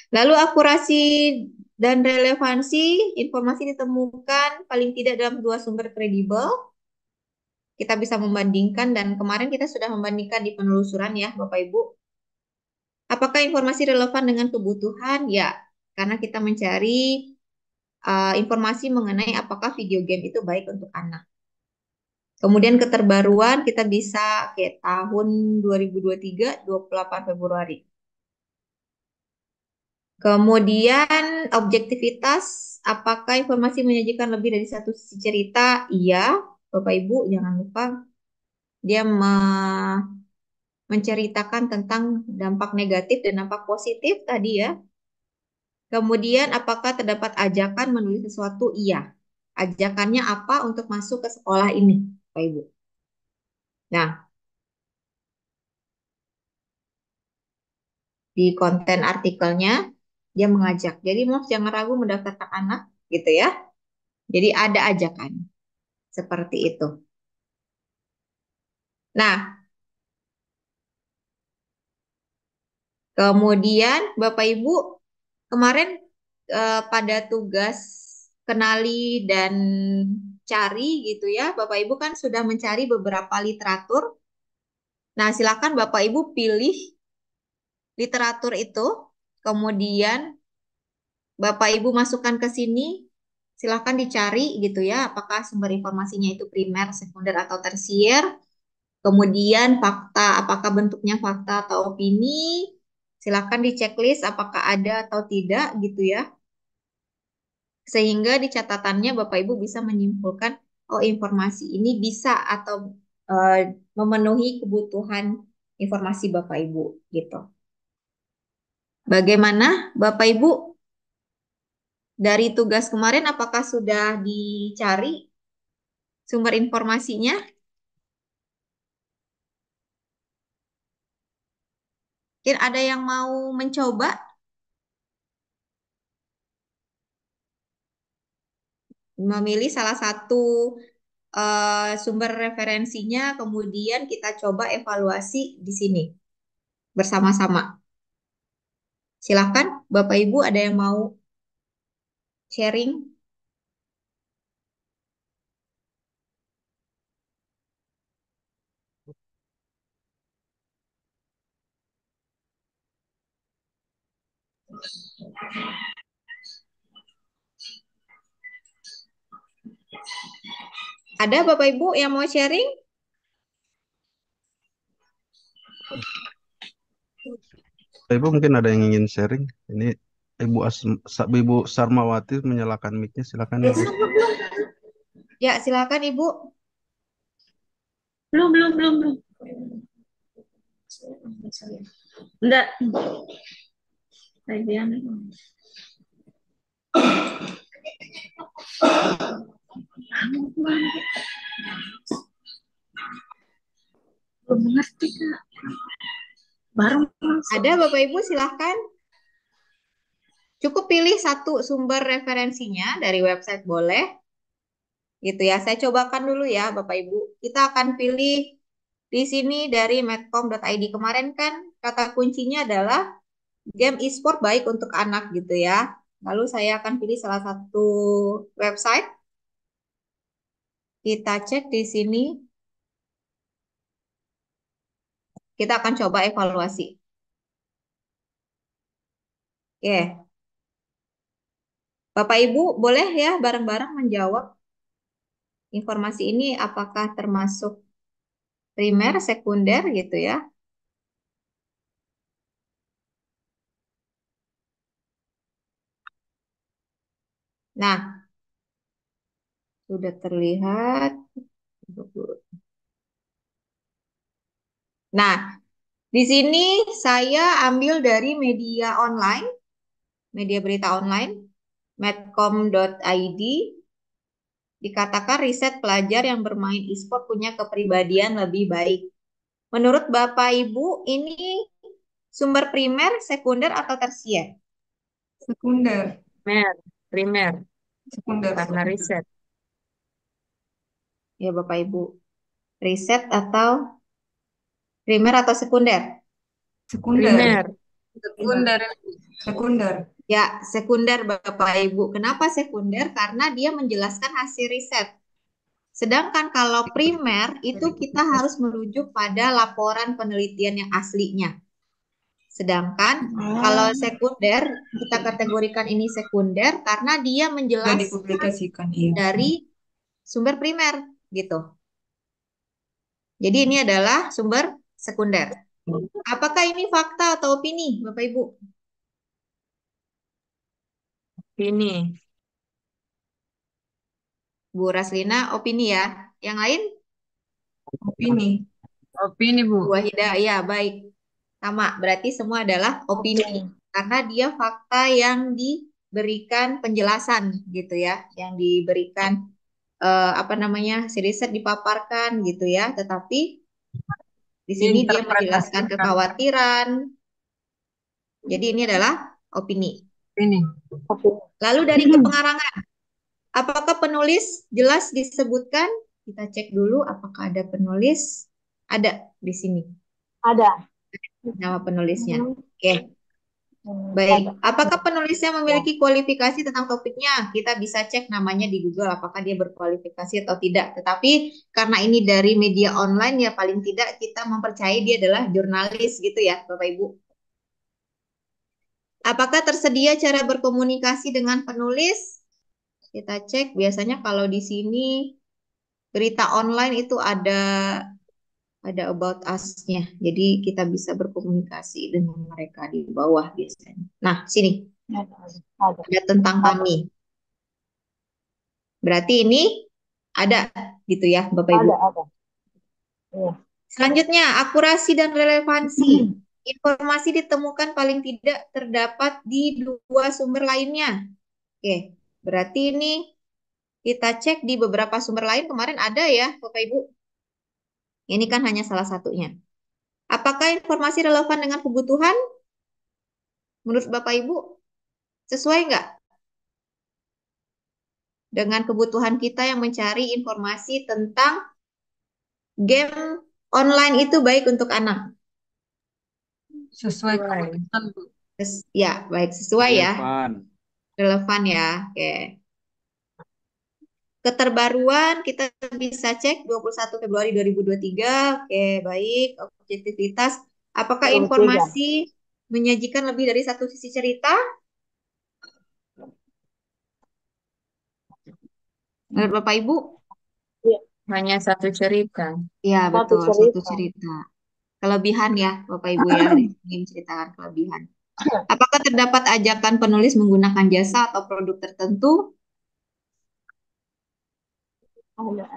Lalu akurasi dan relevansi informasi ditemukan paling tidak dalam dua sumber kredibel. Kita bisa membandingkan dan kemarin kita sudah membandingkan di penelusuran ya, Bapak Ibu. Apakah informasi relevan dengan kebutuhan? Ya, karena kita mencari informasi mengenai apakah video game itu baik untuk anak. Kemudian keterbaruan kita bisa ke tahun 2023, 28 Februari. Kemudian objektivitas, apakah informasi menyajikan lebih dari satu sisi cerita? Iya, Bapak Ibu jangan lupa dia menceritakan tentang dampak negatif dan dampak positif tadi ya. Kemudian apakah terdapat ajakan menulis sesuatu? Iya. Ajakannya apa untuk masuk ke sekolah ini, Bapak Ibu? Nah, di konten artikelnya dia mengajak. Jadi mau jangan ragu mendaftarkan anak gitu ya. Jadi ada ajakan seperti itu. Nah, kemudian Bapak Ibu kemarin pada tugas kenali dan cari gitu ya. Bapak Ibu kan sudah mencari beberapa literatur. Nah, silakan Bapak Ibu pilih literatur itu. Kemudian Bapak Ibu masukkan ke sini. Silakan dicari gitu ya, apakah sumber informasinya itu primer, sekunder, atau tersier. Kemudian fakta, apakah bentuknya fakta atau opini. Silakan di checklist apakah ada atau tidak gitu ya. Sehingga di catatannya Bapak Ibu bisa menyimpulkan, oh informasi ini bisa atau eh, memenuhi kebutuhan informasi Bapak Ibu gitu. Bagaimana Bapak Ibu dari tugas kemarin apakah sudah dicari sumber informasinya? Mungkin ada yang mau mencoba memilih salah satu sumber referensinya, kemudian kita coba evaluasi di sini bersama-sama. Silakan, Bapak Ibu, ada yang mau sharing? Ada Bapak Ibu yang mau sharing? Ibu mungkin ada yang ingin sharing. Ini Ibu Sarmawati menyalakan mic-nya. Silakan Ibu. Ya, silakan Ibu. Belum, belum, belum, belum. Enggak. Bagian. Belum mengerti, Kak. Baru masuk. Ada Bapak Ibu, silakan. Cukup pilih satu sumber referensinya dari website boleh. Gitu ya. Saya cobakan dulu ya Bapak Ibu. Kita akan pilih di sini dari medcom.id. Kemarin kan kata kuncinya adalah game e-sport baik untuk anak gitu ya. Lalu saya akan pilih salah satu website. Kita cek di sini. Kita akan coba evaluasi. Oke. Bapak Ibu boleh ya bareng-bareng menjawab informasi ini apakah termasuk primer, sekunder gitu ya. Nah, sudah terlihat. Nah, di sini saya ambil dari media online, media berita online, medcom.id. Dikatakan riset pelajar yang bermain e-sport punya kepribadian lebih baik. Menurut Bapak Ibu, ini sumber primer, sekunder, atau tersier? Sekunder, Primer, primer, sekunder, karena sekunder. riset. Ya Bapak Ibu, riset atau primer atau sekunder? Sekunder, Primer, sekunder, sekunder. Ya, sekunder Bapak Ibu. Kenapa sekunder? Karena dia menjelaskan hasil riset. Sedangkan kalau primer itu kita harus merujuk pada laporan penelitian yang aslinya. Sedangkan kalau sekunder kita kategorikan ini sekunder karena dia Sudah menjelaskan dipublikasikan, iya. dari sumber primer gitu. Jadi ini adalah sumber sekunder. Apakah ini fakta atau opini, Bapak Ibu? ini. Bu Raslina, opini ya. Yang lain? Opini. Opini, Bu. Bu Wahida, ya baik. Sama, berarti semua adalah opini. Karena dia fakta yang diberikan penjelasan gitu ya. Yang diberikan apa namanya, si riset dipaparkan gitu ya. Tetapi di sini dia menjelaskan Diinterpretasikan. kekhawatiran. Jadi ini adalah opini. Ini. Lalu dari kepengarangan, apakah penulis jelas disebutkan? Kita cek dulu apakah ada penulis. Ada di sini Ada. nama penulisnya. Oke. Baik, apakah penulisnya memiliki kualifikasi tentang topiknya? Kita bisa cek namanya di Google apakah dia berkualifikasi atau tidak. Tetapi karena ini dari media online ya paling tidak kita mempercayai dia adalah jurnalis gitu ya, Bapak Ibu. Apakah tersedia cara berkomunikasi dengan penulis? Kita cek biasanya kalau di sini berita online itu ada about us-nya. Jadi kita bisa berkomunikasi dengan mereka di bawah biasanya. Nah, sini Ada. ada tentang kami. Berarti ini ada gitu ya, Bapak Ibu. Ada. Iya. Selanjutnya, akurasi dan relevansi. Informasi ditemukan paling tidak terdapat di dua sumber lainnya. Oke, berarti ini kita cek di beberapa sumber lain kemarin ada ya, Bapak Ibu. Ini kan hanya salah satunya. Apakah informasi relevan dengan kebutuhan? Menurut Bapak Ibu, sesuai nggak dengan kebutuhan kita yang mencari informasi tentang game online itu baik untuk anak? Sesuai Sesuai. kebutuhan, Bu. Ya, baik sesuai ya. Relevan. Relevan ya. Oke. Keterbaruan kita bisa cek 21 Februari 2023. Oke, baik. Objektivitas. Apakah 23. informasi menyajikan lebih dari satu sisi cerita? Menurut Bapak Ibu? Iya. Hanya satu cerita. Ya, Satu betul. Satu cerita. cerita. Kelebihan ya, Bapak Ibu ya. Di sini menceritakan kelebihan. Apakah terdapat ajakan penulis menggunakan jasa atau produk tertentu? Ada.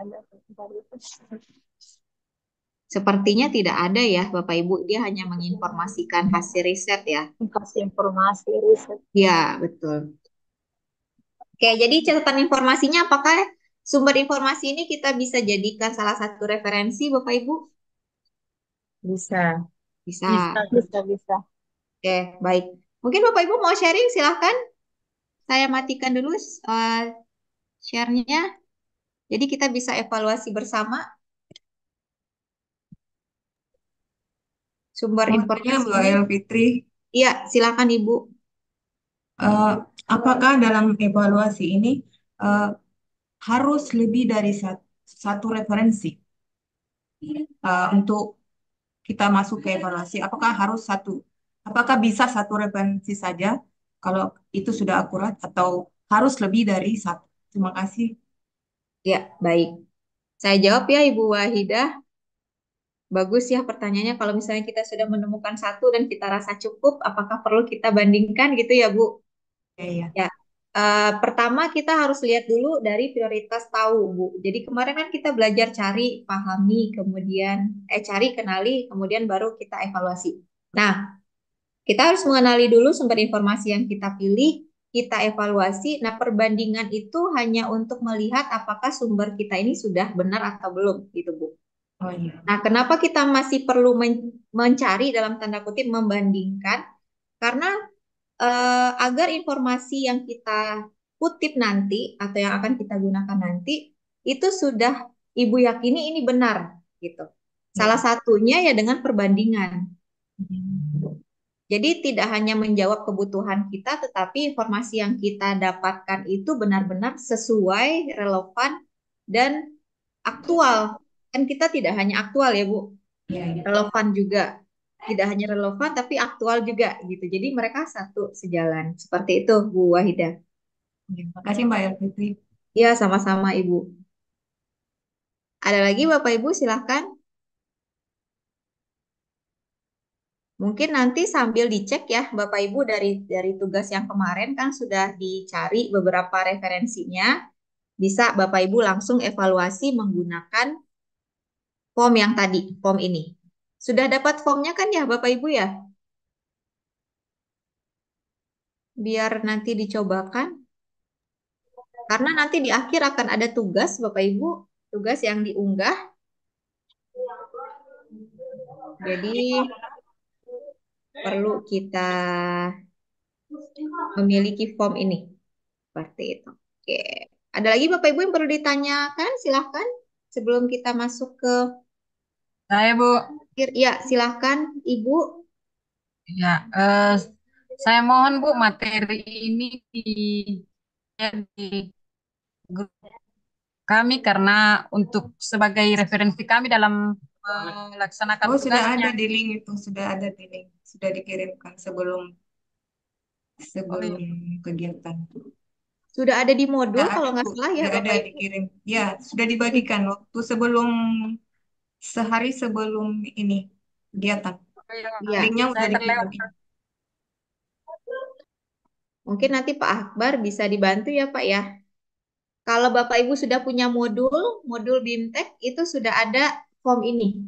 Sepertinya tidak ada ya, Bapak Ibu. Dia hanya menginformasikan hasil riset ya. Kasih informasi riset. Ya, betul. Oke, jadi catatan informasinya apakah sumber informasi ini kita bisa jadikan salah satu referensi, Bapak Ibu? Bisa. Bisa. Bisa. Oke, baik. Mungkin Bapak Ibu mau sharing, silahkan. Saya matikan dulu share-nya. Jadi kita bisa evaluasi bersama sumber Mau tanya informasi Mbak ini. Elfitri, Iya, silakan Ibu. eh, apakah dalam evaluasi ini eh, harus lebih dari satu referensi untuk kita masuk ke evaluasi? Apakah harus satu? Apakah bisa satu referensi saja kalau itu sudah akurat atau harus lebih dari satu? Terima kasih. Ya, baik. Saya jawab ya Ibu Wahidah. Bagus ya pertanyaannya. Kalau misalnya kita sudah menemukan satu dan kita rasa cukup, apakah perlu kita bandingkan gitu ya Bu? Ya, ya. Ya, pertama kita harus lihat dulu dari prioritas tahu, Bu. Jadi kemarin kan kita belajar cari, pahami, kemudian cari, kenali, kemudian baru kita evaluasi. Nah, kita harus mengenali dulu sumber informasi yang kita pilih, kita evaluasi. Nah, perbandingan itu hanya untuk melihat apakah sumber kita ini sudah benar atau belum, gitu, Bu. Oh iya. Nah, kenapa kita masih perlu mencari dalam tanda kutip membandingkan? Karena agar informasi yang kita kutip nanti atau yang akan kita gunakan nanti itu sudah Ibu yakini ini benar gitu. Salah Ya. satunya ya dengan perbandingan. Jadi tidak hanya menjawab kebutuhan kita, tetapi informasi yang kita dapatkan itu benar-benar sesuai, relevan, dan aktual. Kan kita tidak hanya aktual ya Bu, Ya, ya. relevan juga. Tidak hanya relevan tapi aktual juga gitu. Jadi mereka satu sejalan. Seperti itu Bu Wahidah. Terima kasih Mbak Elfitri. Ya, sama-sama Ibu. Ada lagi Bapak Ibu silahkan. Mungkin nanti sambil dicek ya Bapak Ibu dari tugas yang kemarin kan sudah dicari beberapa referensinya. Bisa Bapak Ibu langsung evaluasi menggunakan form yang tadi, form ini. Sudah dapat formnya kan ya Bapak Ibu ya? Biar nanti dicobakan. Karena nanti di akhir akan ada tugas Bapak Ibu, tugas yang diunggah. Jadi perlu kita memiliki form ini. Seperti itu. Oke. Ada lagi Bapak Ibu yang perlu ditanyakan? Silahkan. Sebelum kita masuk ke Saya, Bu. akhir. Ya, silahkan Ibu. Ya, saya mohon Bu materi ini di grup kami karena untuk sebagai referensi kami dalam melaksanakan Oh, sudah tugasnya. ada di link itu, sudah ada di link, sudah dikirimkan sebelum Oh iya. sebelum kegiatan. Sudah ada di modul Sudah ada, kalau nggak Bu. salah ya Sudah ada Bapak Ibu. dikirim. Ya, sudah dibagikan waktu sebelum sehari sebelum ini kegiatan. Oh iya. Iya. Linknya Saya udah terlewat. dikirim. Mungkin nanti Pak Akbar bisa dibantu ya Pak ya. Kalau Bapak Ibu sudah punya modul BIMTEK itu sudah ada form ini,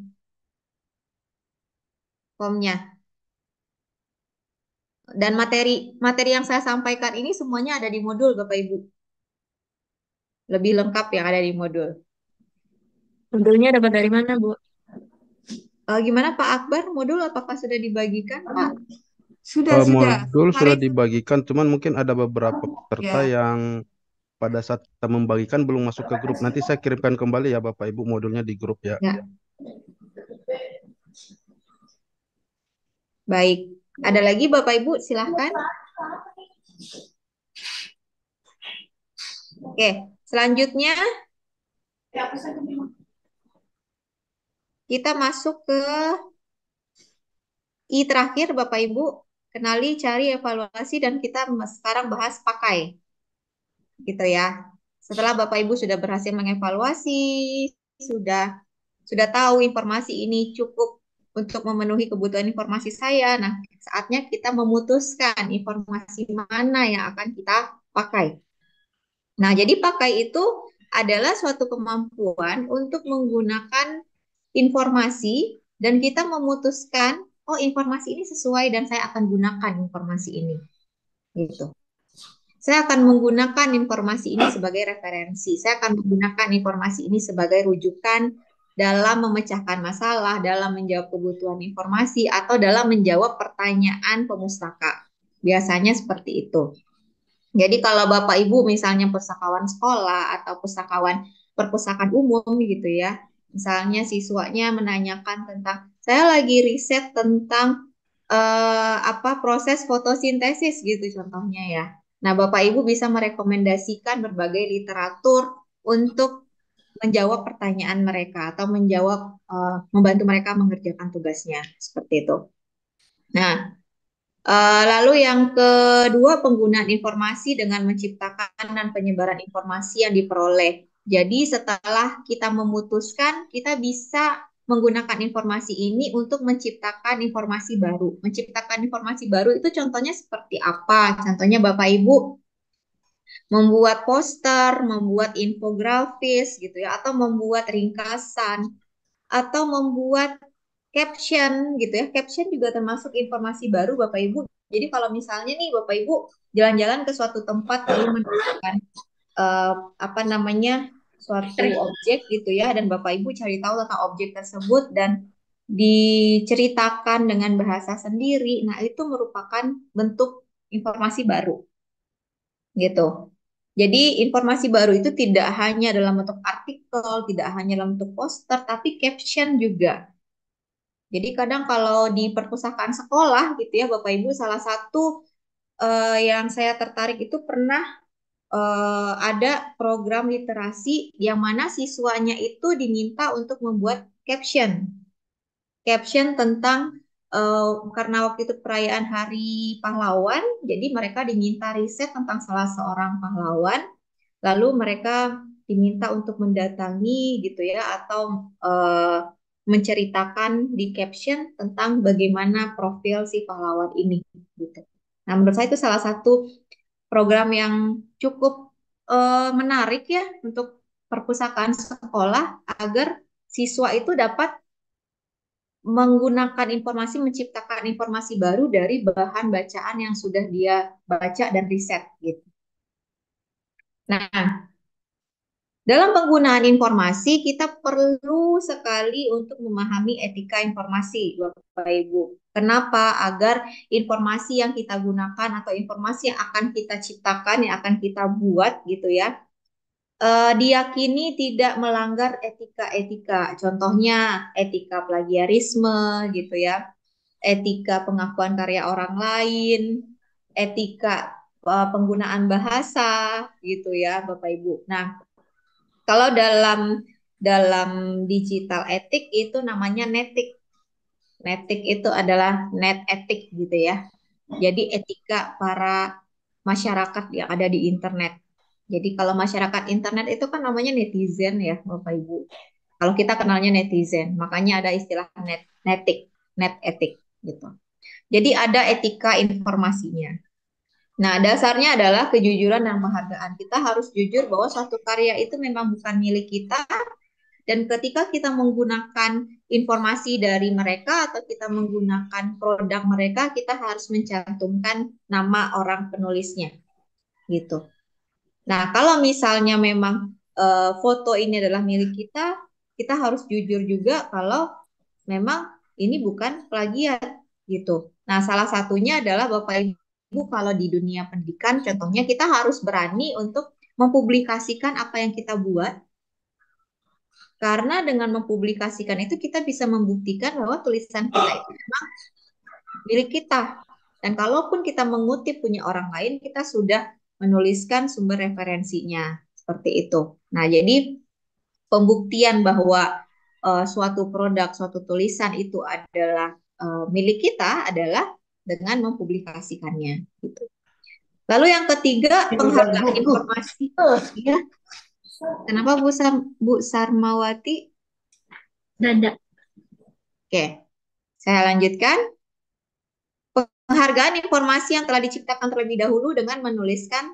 formnya. Dan materi yang saya sampaikan ini semuanya ada di modul Bapak Ibu. Lebih lengkap yang ada di modul. Modulnya dapat dari mana, Bu? Gimana Pak Akbar? Modul apakah sudah dibagikan, Pak? Sudah. Modul sudah Kemarin, dibagikan, cuman mungkin ada beberapa peserta ya. yang pada saat kita membagikan belum masuk ke grup. Nanti saya kirimkan kembali ya Bapak Ibu modulnya di grup ya. Ya, baik. Ada lagi Bapak Ibu, silahkan. Oke, selanjutnya kita masuk ke I terakhir Bapak Ibu. Kenali, cari, evaluasi, dan kita sekarang bahas pakai. Gitu ya. Setelah Bapak Ibu sudah berhasil mengevaluasi, sudah tahu informasi ini cukup untuk memenuhi kebutuhan informasi saya. Nah, saatnya kita memutuskan informasi mana yang akan kita pakai. Nah, jadi pakai itu adalah suatu kemampuan untuk menggunakan informasi dan kita memutuskan, oh informasi ini sesuai dan saya akan gunakan informasi ini. Gitu. Saya akan menggunakan informasi ini sebagai referensi. Saya akan menggunakan informasi ini sebagai rujukan dalam memecahkan masalah, dalam menjawab kebutuhan informasi, atau dalam menjawab pertanyaan pemustaka. Biasanya seperti itu. Jadi kalau Bapak Ibu misalnya pustakawan sekolah atau pustakawan perpustakaan umum gitu ya, misalnya siswanya menanyakan tentang, saya lagi riset tentang proses fotosintesis gitu contohnya ya. Nah, Bapak Ibu bisa merekomendasikan berbagai literatur untuk menjawab pertanyaan mereka atau membantu mereka mengerjakan tugasnya seperti itu. Nah, lalu yang kedua, penggunaan informasi dengan menciptakan dan penyebaran informasi yang diperoleh. Jadi setelah kita memutuskan, kita bisa menggunakan informasi ini untuk menciptakan informasi baru. Menciptakan informasi baru itu contohnya seperti apa? Contohnya Bapak Ibu membuat poster, membuat infografis gitu ya, atau membuat ringkasan, atau membuat caption gitu ya. Caption juga termasuk informasi baru Bapak Ibu. Jadi kalau misalnya nih Bapak Ibu jalan-jalan ke suatu tempat lalu menemukan suatu objek gitu ya, dan Bapak Ibu cari tahu tentang objek tersebut dan diceritakan dengan bahasa sendiri. Nah, itu merupakan bentuk informasi baru gitu. Jadi informasi baru itu tidak hanya dalam bentuk artikel, tidak hanya dalam bentuk poster, tapi caption juga. Jadi kadang kalau di perpustakaan sekolah gitu ya Bapak Ibu, salah satu yang saya tertarik itu pernah ada program literasi yang mana siswanya itu diminta untuk membuat caption. Caption tentang karena waktu itu perayaan Hari Pahlawan, jadi mereka diminta riset tentang salah seorang pahlawan, lalu mereka diminta untuk mendatangi gitu ya atau menceritakan di caption tentang bagaimana profil si pahlawan ini gitu. Nah, menurut saya itu salah satu program yang cukup menarik ya untuk perpustakaan sekolah agar siswa itu dapat menggunakan informasi, menciptakan informasi baru dari bahan bacaan yang sudah dia baca dan riset gitu. Nah, dalam penggunaan informasi, kita perlu sekali untuk memahami etika informasi, Bapak Ibu. Kenapa? Agar informasi yang kita gunakan atau informasi yang akan kita ciptakan, yang akan kita buat gitu ya, diyakini tidak melanggar etika-etika. Contohnya etika plagiarisme gitu ya, etika pengakuan karya orang lain, etika penggunaan bahasa gitu ya, Bapak Ibu. Nah, kalau dalam digital etik itu namanya netik. Netik itu adalah net etik gitu ya. Jadi etika para masyarakat yang ada di internet. Jadi kalau masyarakat internet itu kan namanya netizen ya, Bapak Ibu. Kalau kita kenalnya netizen, makanya ada istilah netik, net etik gitu. Jadi ada etika informasinya. Nah, dasarnya adalah kejujuran dan penghargaan. Kita harus jujur bahwa suatu karya itu memang bukan milik kita, dan ketika kita menggunakan informasi dari mereka atau kita menggunakan produk mereka, kita harus mencantumkan nama orang penulisnya, gitu. Nah, kalau misalnya memang foto ini adalah milik kita, kita harus jujur juga kalau memang ini bukan plagiat, gitu. Nah, salah satunya adalah Bapak Ibu kalau di dunia pendidikan, contohnya kita harus berani untuk mempublikasikan apa yang kita buat, karena dengan mempublikasikan itu kita bisa membuktikan bahwa tulisan kita itu memang milik kita. Dan kalaupun kita mengutip punya orang lain, kita sudah menuliskan sumber referensinya. Seperti itu. Nah, jadi pembuktian bahwa suatu produk, suatu tulisan itu adalah milik kita adalah dengan mempublikasikannya. Gitu. Lalu yang ketiga, penghargaan informasi. Ya. Kenapa Bu Sarmawati? Dada. Oke, saya lanjutkan. Penghargaan informasi yang telah diciptakan terlebih dahulu dengan menuliskan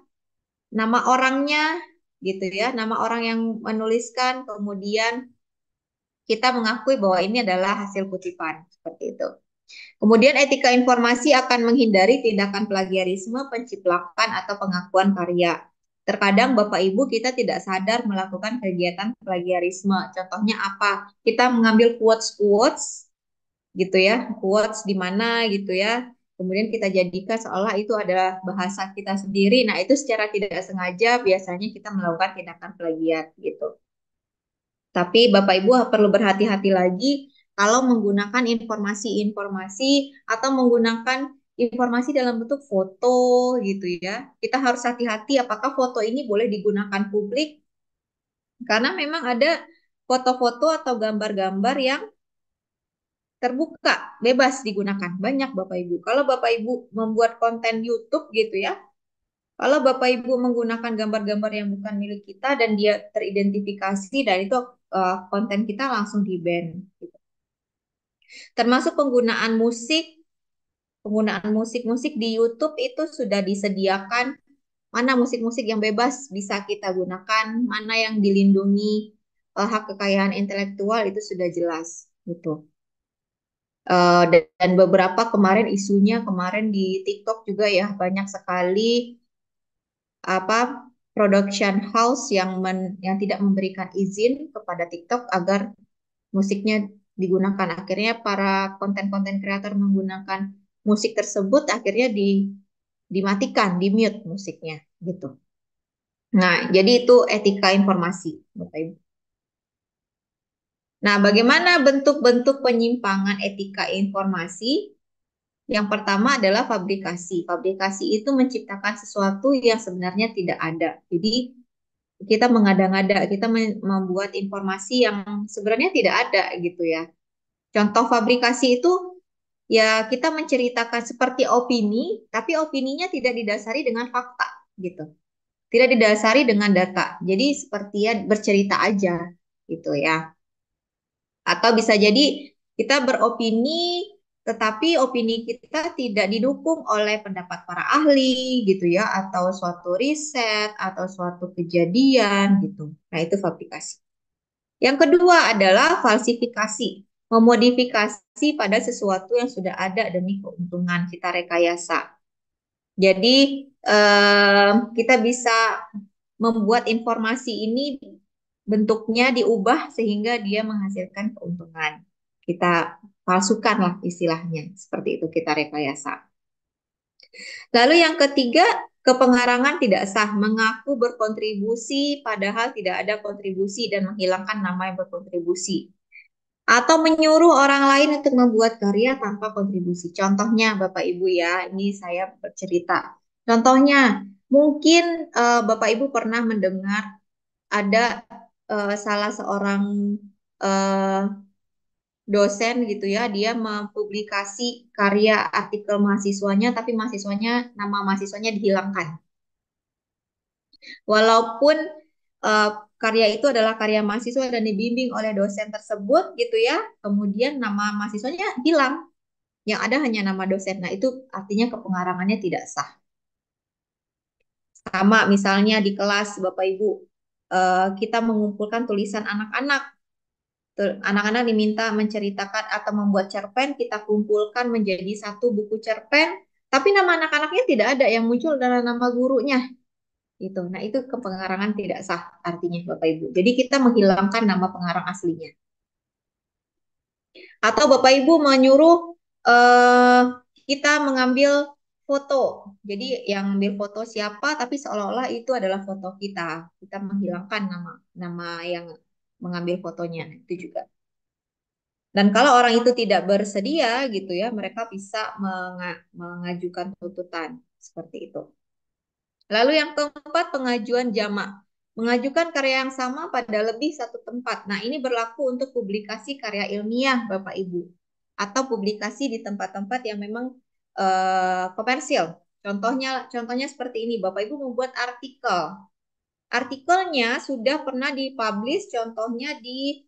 nama orangnya, gitu ya, nama orang yang menuliskan, kemudian kita mengakui bahwa ini adalah hasil kutipan, seperti itu. Kemudian etika informasi akan menghindari tindakan plagiarisme, penciplakan, atau pengakuan karya. Terkadang Bapak Ibu kita tidak sadar melakukan kegiatan plagiarisme. Contohnya apa? Kita mengambil quotes-quotes gitu ya, quotes di mana gitu ya. Kemudian kita jadikan seolah itu adalah bahasa kita sendiri. Nah, itu secara tidak sengaja biasanya kita melakukan tindakan plagiat gitu. Tapi Bapak Ibu perlu berhati-hati lagi kalau menggunakan informasi-informasi atau menggunakan informasi dalam bentuk foto gitu ya. Kita harus hati-hati apakah foto ini boleh digunakan publik, karena memang ada foto-foto atau gambar-gambar yang terbuka, bebas digunakan. Banyak Bapak Ibu. Kalau Bapak Ibu membuat konten YouTube gitu ya, kalau Bapak Ibu menggunakan gambar-gambar yang bukan milik kita dan dia teridentifikasi, dan itu konten kita langsung di-ban. Gitu. Termasuk penggunaan musik-musik di YouTube itu sudah disediakan mana musik-musik yang bebas bisa kita gunakan, mana yang dilindungi hak kekayaan intelektual itu sudah jelas gitu. Dan beberapa kemarin isunya kemarin di TikTok juga ya, banyak sekali apa production house yang tidak memberikan izin kepada TikTok agar musiknya digunakan. Akhirnya para konten-konten kreator menggunakan musik tersebut akhirnya dimatikan, di-mute musiknya gitu. Nah, jadi itu etika informasi, Bapak Ibu. Nah, bagaimana bentuk-bentuk penyimpangan etika informasi? Yang pertama adalah fabrikasi. Fabrikasi itu menciptakan sesuatu yang sebenarnya tidak ada. Jadi kita mengada-ngada, kita membuat informasi yang sebenarnya tidak ada gitu ya. Contoh fabrikasi itu ya kita menceritakan seperti opini, tapi opininya tidak didasari dengan fakta gitu. Tidak didasari dengan data. Jadi seperti ya bercerita aja gitu ya. Atau bisa jadi kita beropini, tetapi opini kita tidak didukung oleh pendapat para ahli gitu ya, atau suatu riset, atau suatu kejadian gitu. Nah, itu fabrikasi. Yang kedua adalah falsifikasi, memodifikasi pada sesuatu yang sudah ada demi keuntungan, kita rekayasa. Jadi kita bisa membuat informasi ini bentuknya diubah sehingga dia menghasilkan keuntungan. Kita palsukan lah istilahnya, seperti itu kita rekayasa. Lalu yang ketiga, kepengarangan tidak sah, mengaku berkontribusi padahal tidak ada kontribusi dan menghilangkan nama yang berkontribusi. Atau menyuruh orang lain untuk membuat karya tanpa kontribusi. Contohnya Bapak Ibu ya, ini saya bercerita. Contohnya, mungkin Bapak Ibu pernah mendengar ada salah seorang dosen gitu ya, dia mempublikasi karya artikel mahasiswanya, tapi nama mahasiswanya dihilangkan. Walaupun karya itu adalah karya mahasiswa dan dibimbing oleh dosen tersebut gitu ya, kemudian nama mahasiswanya hilang, yang ada hanya nama dosen. Nah, itu artinya kepengarangannya tidak sah. Sama misalnya di kelas Bapak Ibu, kita mengumpulkan tulisan anak-anak. Anak-anak diminta menceritakan atau membuat cerpen, kita kumpulkan menjadi satu buku cerpen, tapi nama anak-anaknya tidak ada, yang muncul adalah nama gurunya. Gitu. Nah, itu pengarangan tidak sah artinya Bapak Ibu. Jadi kita menghilangkan nama pengarang aslinya. Atau Bapak Ibu menyuruh eh, kita mengambil foto. Jadi yang ambil foto siapa, tapi seolah-olah itu adalah foto kita. Kita menghilangkan nama nama yang mengambil fotonya. Itu juga. Dan kalau orang itu tidak bersedia gitu ya, mereka bisa mengajukan tuntutan seperti itu. Lalu yang keempat, pengajuan jamak. Mengajukan karya yang sama pada lebih satu tempat. Nah, ini berlaku untuk publikasi karya ilmiah, Bapak Ibu. Atau publikasi di tempat-tempat yang memang komersil. Contohnya seperti ini, Bapak Ibu membuat artikel. Artikelnya sudah pernah dipublish, contohnya di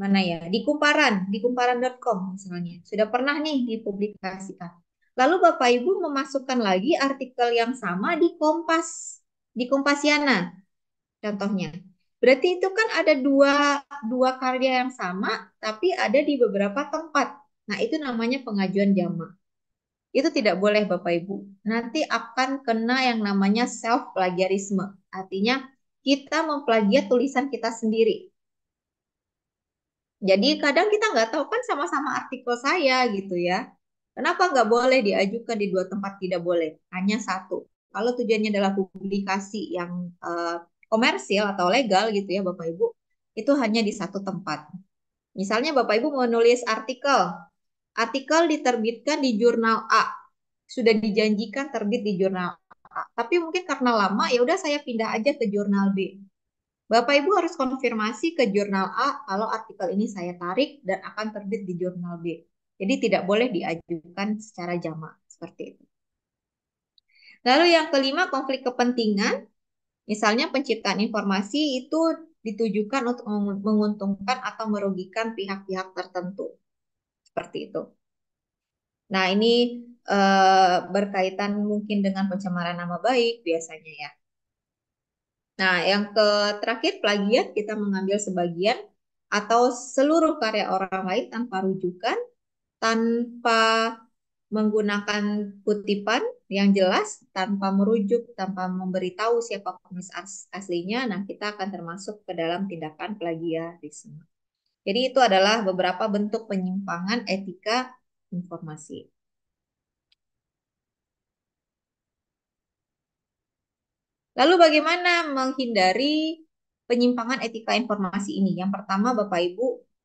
mana ya? Di kumparan.com misalnya. Sudah pernah nih dipublikasikan. Lalu Bapak Ibu memasukkan lagi artikel yang sama di Kompasiana contohnya. Berarti itu kan ada dua karya yang sama, tapi ada di beberapa tempat. Nah, itu namanya pengajuan jamak. Itu tidak boleh Bapak Ibu. Nanti akan kena yang namanya self plagiarisme. Artinya kita memplagiat tulisan kita sendiri. Jadi kadang kita nggak tahu kan sama-sama artikel saya gitu ya. Kenapa nggak boleh diajukan di dua tempat? Tidak boleh, hanya satu. Kalau tujuannya adalah publikasi yang komersil atau legal gitu ya Bapak Ibu, itu hanya di satu tempat. Misalnya Bapak Ibu menulis artikel diterbitkan di jurnal A, sudah dijanjikan terbit di jurnal A, tapi mungkin karena lama ya udah saya pindah aja ke jurnal B. Bapak Ibu harus konfirmasi ke jurnal A kalau artikel ini saya tarik dan akan terbit di jurnal B. Jadi tidak boleh diajukan secara jamak seperti itu. Lalu yang kelima, konflik kepentingan. Misalnya penciptaan informasi itu ditujukan untuk menguntungkan atau merugikan pihak-pihak tertentu. Seperti itu. Nah, ini berkaitan mungkin dengan pencemaran nama baik biasanya ya. Nah, yang terakhir plagiat, kita mengambil sebagian atau seluruh karya orang lain tanpa rujukan, tanpa menggunakan kutipan yang jelas, tanpa merujuk, tanpa memberitahu siapa penulis aslinya. Nah, kita akan termasuk ke dalam tindakan plagiarisme. Jadi itu adalah beberapa bentuk penyimpangan etika informasi. Lalu bagaimana menghindari penyimpangan etika informasi ini? Yang pertama, Bapak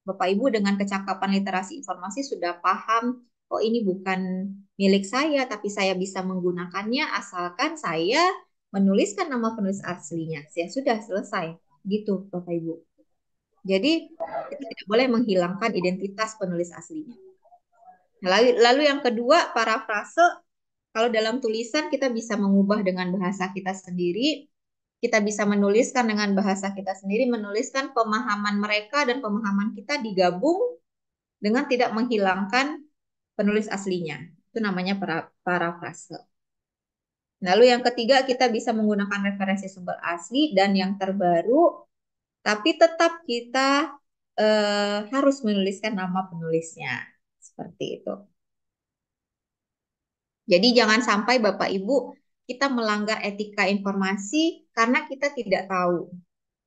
Ibu dengan kecakapan literasi informasi sudah paham, oh ini bukan milik saya, tapi saya bisa menggunakannya asalkan saya menuliskan nama penulis aslinya. Ya sudah selesai, gitu Bapak Ibu. Jadi kita tidak boleh menghilangkan identitas penulis aslinya. Lalu yang kedua, parafrase. Kalau dalam tulisan kita bisa mengubah dengan bahasa kita sendiri, kita bisa menuliskan dengan bahasa kita sendiri, menuliskan pemahaman mereka dan pemahaman kita digabung dengan tidak menghilangkan penulis aslinya. Itu namanya parafrase. Lalu yang ketiga, kita bisa menggunakan referensi sumber asli dan yang terbaru, tapi tetap kita harus menuliskan nama penulisnya. Seperti itu. Jadi jangan sampai Bapak Ibu kita melanggar etika informasi karena kita tidak tahu.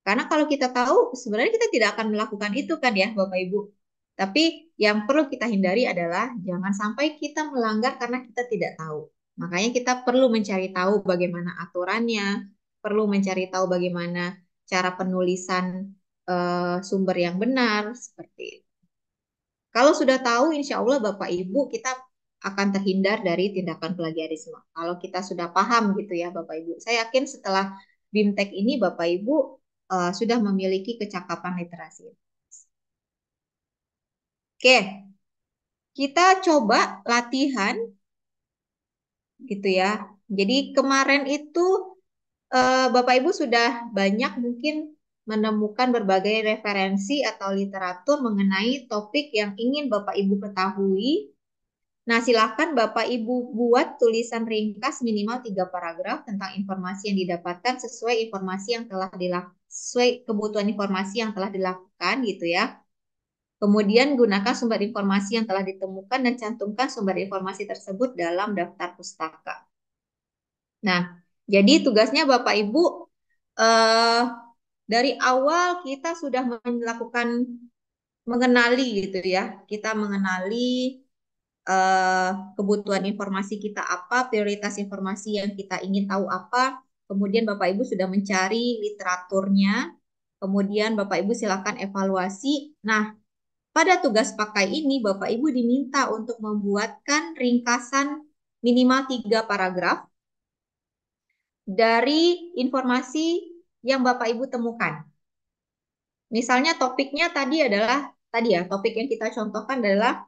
Karena kalau kita tahu, sebenarnya kita tidak akan melakukan itu kan ya Bapak Ibu. Tapi yang perlu kita hindari adalah jangan sampai kita melanggar karena kita tidak tahu. Makanya kita perlu mencari tahu bagaimana aturannya, perlu mencari tahu bagaimana cara penulisan sumber yang benar, seperti itu. Kalau sudah tahu, insya Allah Bapak Ibu kita akan terhindar dari tindakan plagiarisme. Kalau kita sudah paham gitu ya Bapak Ibu. Saya yakin setelah BIMTEK ini Bapak Ibu sudah memiliki kecakapan literasi. Oke, kita coba latihan gitu ya. Jadi kemarin itu Bapak Ibu sudah banyak mungkin menemukan berbagai referensi atau literatur mengenai topik yang ingin Bapak Ibu ketahui Nah, silakan Bapak Ibu buat tulisan ringkas minimal 3 paragraf tentang informasi yang didapatkan sesuai informasi yang telah sesuai kebutuhan informasi yang telah dilakukan gitu ya. Kemudian gunakan sumber informasi yang telah ditemukan dan cantumkan sumber informasi tersebut dalam daftar pustaka. Nah, jadi tugasnya Bapak Ibu eh, dari awal kita sudah melakukan mengenali gitu ya. Kita mengenali eh, kebutuhan informasi kita apa, prioritas informasi yang kita ingin tahu apa. Kemudian Bapak Ibu sudah mencari literaturnya. Kemudian Bapak Ibu silakan evaluasi. Nah, pada tugas pakai ini Bapak Ibu diminta untuk membuatkan ringkasan minimal 3 paragraf dari informasi yang Bapak Ibu temukan. Misalnya topiknya tadi ya, topik yang kita contohkan adalah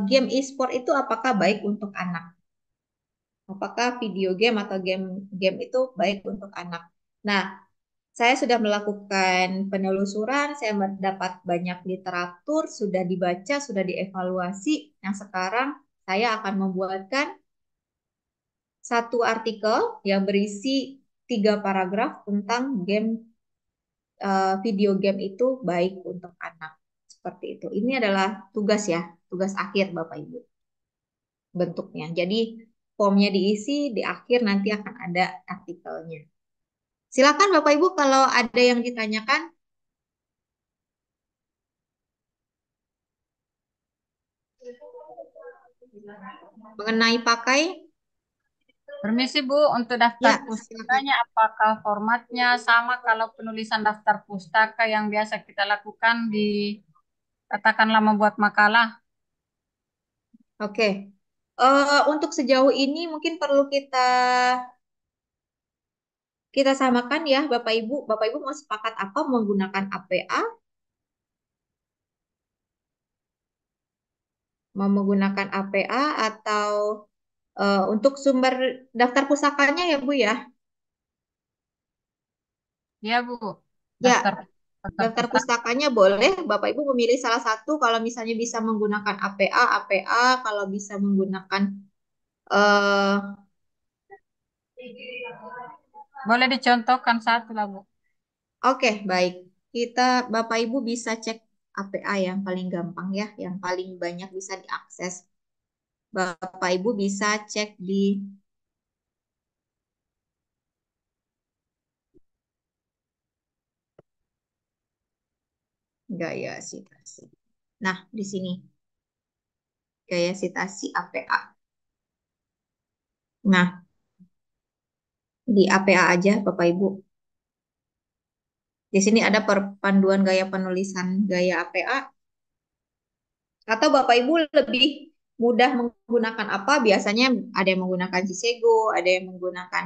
game e-sport itu apakah baik untuk anak? Apakah video game atau game itu baik untuk anak? Nah, saya sudah melakukan penelusuran, saya mendapat banyak literatur, sudah dibaca, sudah dievaluasi. Yang sekarang saya akan membuatkan satu artikel yang berisi 3 paragraf tentang video game itu baik untuk anak. Seperti itu. Ini adalah tugas ya, tugas akhir Bapak Ibu bentuknya. Jadi formnya diisi, di akhir nanti akan ada artikelnya. Silakan Bapak Ibu kalau ada yang ditanyakan. Mengenai pakai, Permisi Bu, untuk daftar ya silakan. pustakanya apakah formatnya sama kalau penulisan daftar pustaka yang biasa kita lakukan di katakanlah membuat makalah? Oke. Untuk sejauh ini mungkin perlu kita samakan ya Bapak Ibu. Bapak Ibu mau sepakat apa menggunakan APA? Mau menggunakan APA atau untuk sumber daftar pusakanya ya Bu ya? Iya Bu, Ya, daftar daftar daftar pustaka. pustakanya boleh Bapak Ibu memilih salah satu kalau misalnya bisa menggunakan APA, APA, kalau bisa menggunakan eh Boleh dicontohkan satu lah Bu. oke, baik. Bapak Ibu bisa cek APA yang paling gampang ya, yang paling banyak bisa diakses. Bapak Ibu bisa cek di gaya citasi. Nah, di sini gaya citasi APA. Nah, di APA aja Bapak Ibu. Di sini ada perpanduan gaya penulisan gaya APA. Atau Bapak Ibu lebih mudah menggunakan apa? Biasanya ada yang menggunakan Sisego, ada yang menggunakan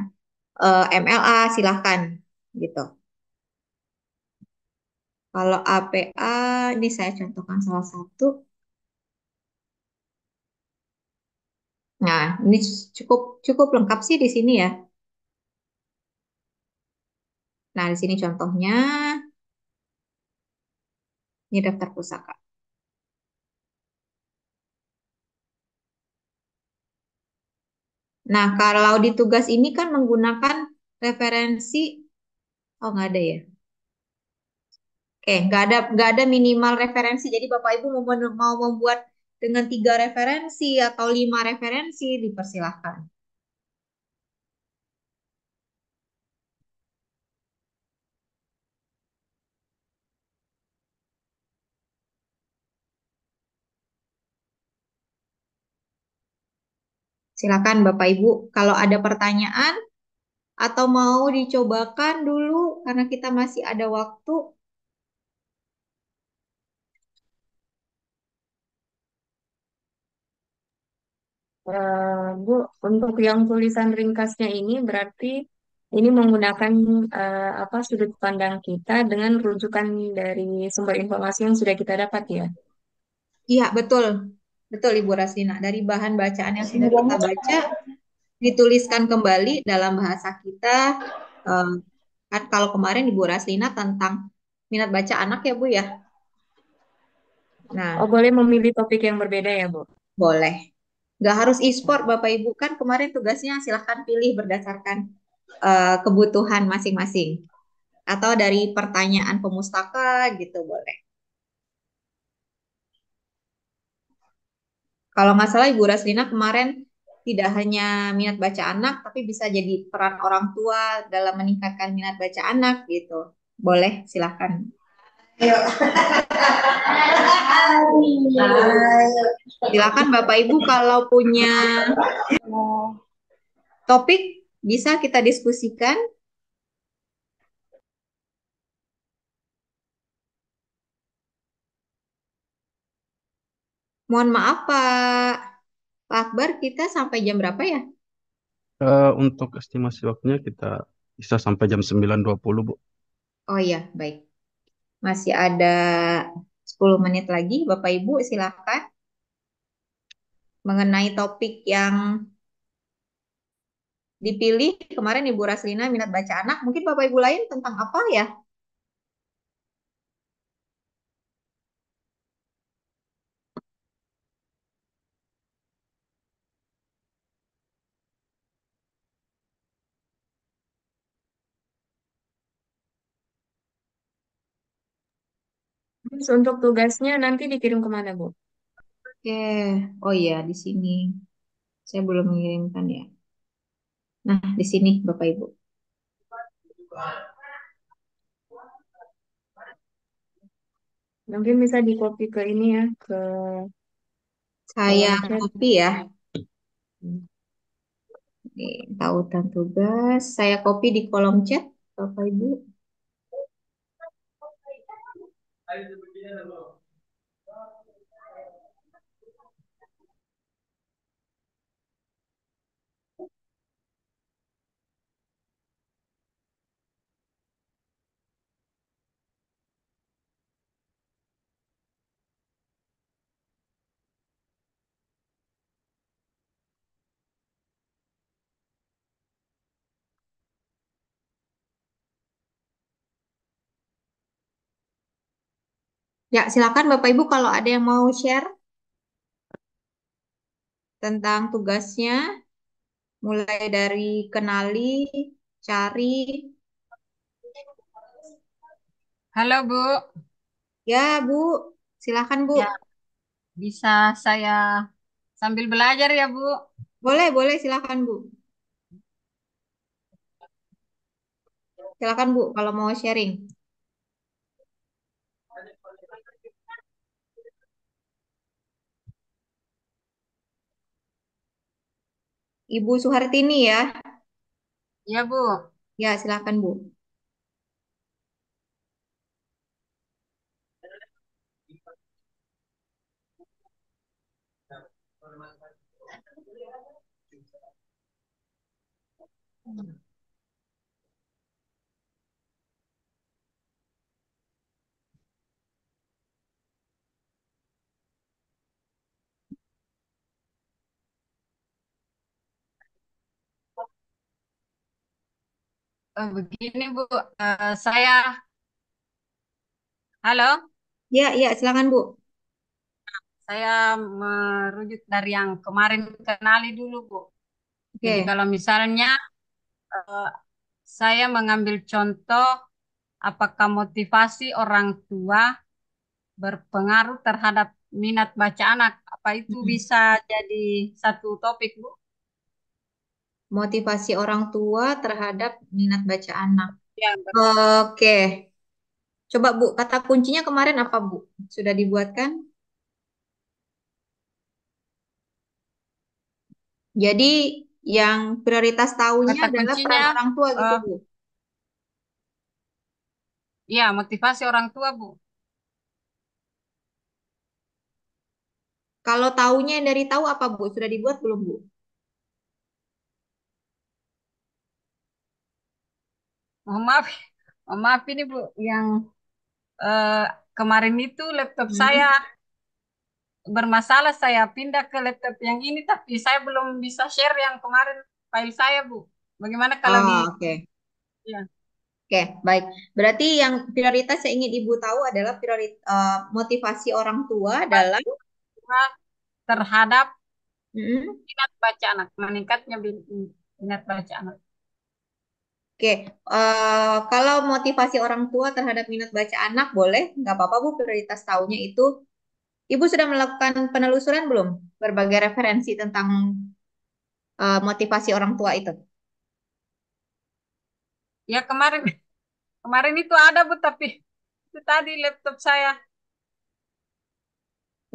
MLA, silahkan gitu. Kalau APA, ini saya contohkan salah satu. Nah, ini cukup cukup lengkap sih di sini ya. Nah, di sini contohnya, ini daftar pusaka. Nah, kalau di tugas ini kan menggunakan referensi, oh nggak ada ya. Oke, nggak ada minimal referensi. Jadi Bapak Ibu mau membuat dengan 3 referensi atau 5 referensi, dipersilahkan. Silakan Bapak Ibu, kalau ada pertanyaan atau mau dicobakan dulu karena kita masih ada waktu. Bu, untuk yang tulisan ringkasnya ini berarti ini menggunakan apa sudut pandang kita dengan rujukan dari sumber informasi yang sudah kita dapat ya. Iya, betul. Betul Ibu Raslina. Dari bahan bacaan yang sudah kita baca, dituliskan kembali dalam bahasa kita. Eh, Kan kalau kemarin Ibu Raslina tentang minat baca anak ya Bu ya. Oh, Nah, boleh memilih topik yang berbeda ya, Bu? boleh. Nggak harus e-sport, Bapak Ibu. Kan kemarin tugasnya silahkan pilih berdasarkan kebutuhan masing-masing. Atau dari pertanyaan pemustaka gitu, boleh. Kalau nggak salah Ibu Raslina kemarin tidak hanya minat baca anak, tapi bisa jadi peran orang tua dalam meningkatkan minat baca anak gitu. Boleh, silahkan. Silakan Bapak Ibu kalau punya topik bisa kita diskusikan. Mohon maaf Pak Akbar, kita sampai jam berapa ya? Untuk estimasi waktunya kita bisa sampai jam 9.20, Bu. Oh iya, baik. Masih ada 10 menit lagi. Bapak Ibu silakan mengenai topik yang dipilih. Kemarin Ibu Raslina minat baca anak. Mungkin Bapak Ibu lain tentang apa ya? Terus untuk tugasnya nanti dikirim kemana, Bu? Oke. Oh iya, di sini. Saya belum mengirimkan ya. Nah, di sini Bapak Ibu. Mungkin bisa di copy ke ini ya, ke Saya kolom chat. copy ya. Nih, tautan tugas. Saya copy di kolom chat, Bapak Ibu. Ya, silakan Bapak Ibu kalau ada yang mau share tentang tugasnya, mulai dari kenali, cari. Halo Bu, Ya, Bu. Silakan, Bu. ya bisa saya sambil belajar ya Bu. Boleh, boleh, silakan, Bu. Silakan, Bu, kalau mau sharing. Ibu Suhartini ya. Ya Bu, Ya, silakan, Bu. begini Bu, saya, halo, Ya, ya, silakan, Bu. saya merujuk dari yang kemarin kenali dulu Bu. Jadi Oke. kalau misalnya eh, saya mengambil contoh, apakah motivasi orang tua berpengaruh terhadap minat baca anak? Apa itu Mm. bisa jadi satu topik, Bu? Motivasi orang tua terhadap minat baca anak. Ya, Oke. Coba, Bu, kata kuncinya kemarin apa, Bu? Sudah dibuatkan? Jadi, yang prioritas tahunya kata adalah peran kuncinya, orang tua gitu, eh, Bu. ya motivasi orang tua, Bu. Kalau tahunya yang dari tahu apa, Bu? Sudah dibuat belum, Bu? Mohon maaf, mohon maaf ini Bu, yang eh, kemarin itu laptop saya Hmm. bermasalah, saya pindah ke laptop yang ini, tapi saya belum bisa share yang kemarin file saya, Bu. Bagaimana kalau di, Oh, oke. ya, Oke, baik. Berarti yang prioritas yang ingin Ibu tahu adalah motivasi orang tua dalam motivasi terhadap Mm-mm. minat baca anak, meningkatnya minat baca anak. Oke, kalau motivasi orang tua terhadap minat baca anak boleh, nggak apa-apa Bu, prioritas tahunnya itu. Ibu sudah melakukan penelusuran belum? Berbagai referensi tentang motivasi orang tua itu. Ya kemarin kemarin itu ada Bu, tapi itu tadi laptop saya.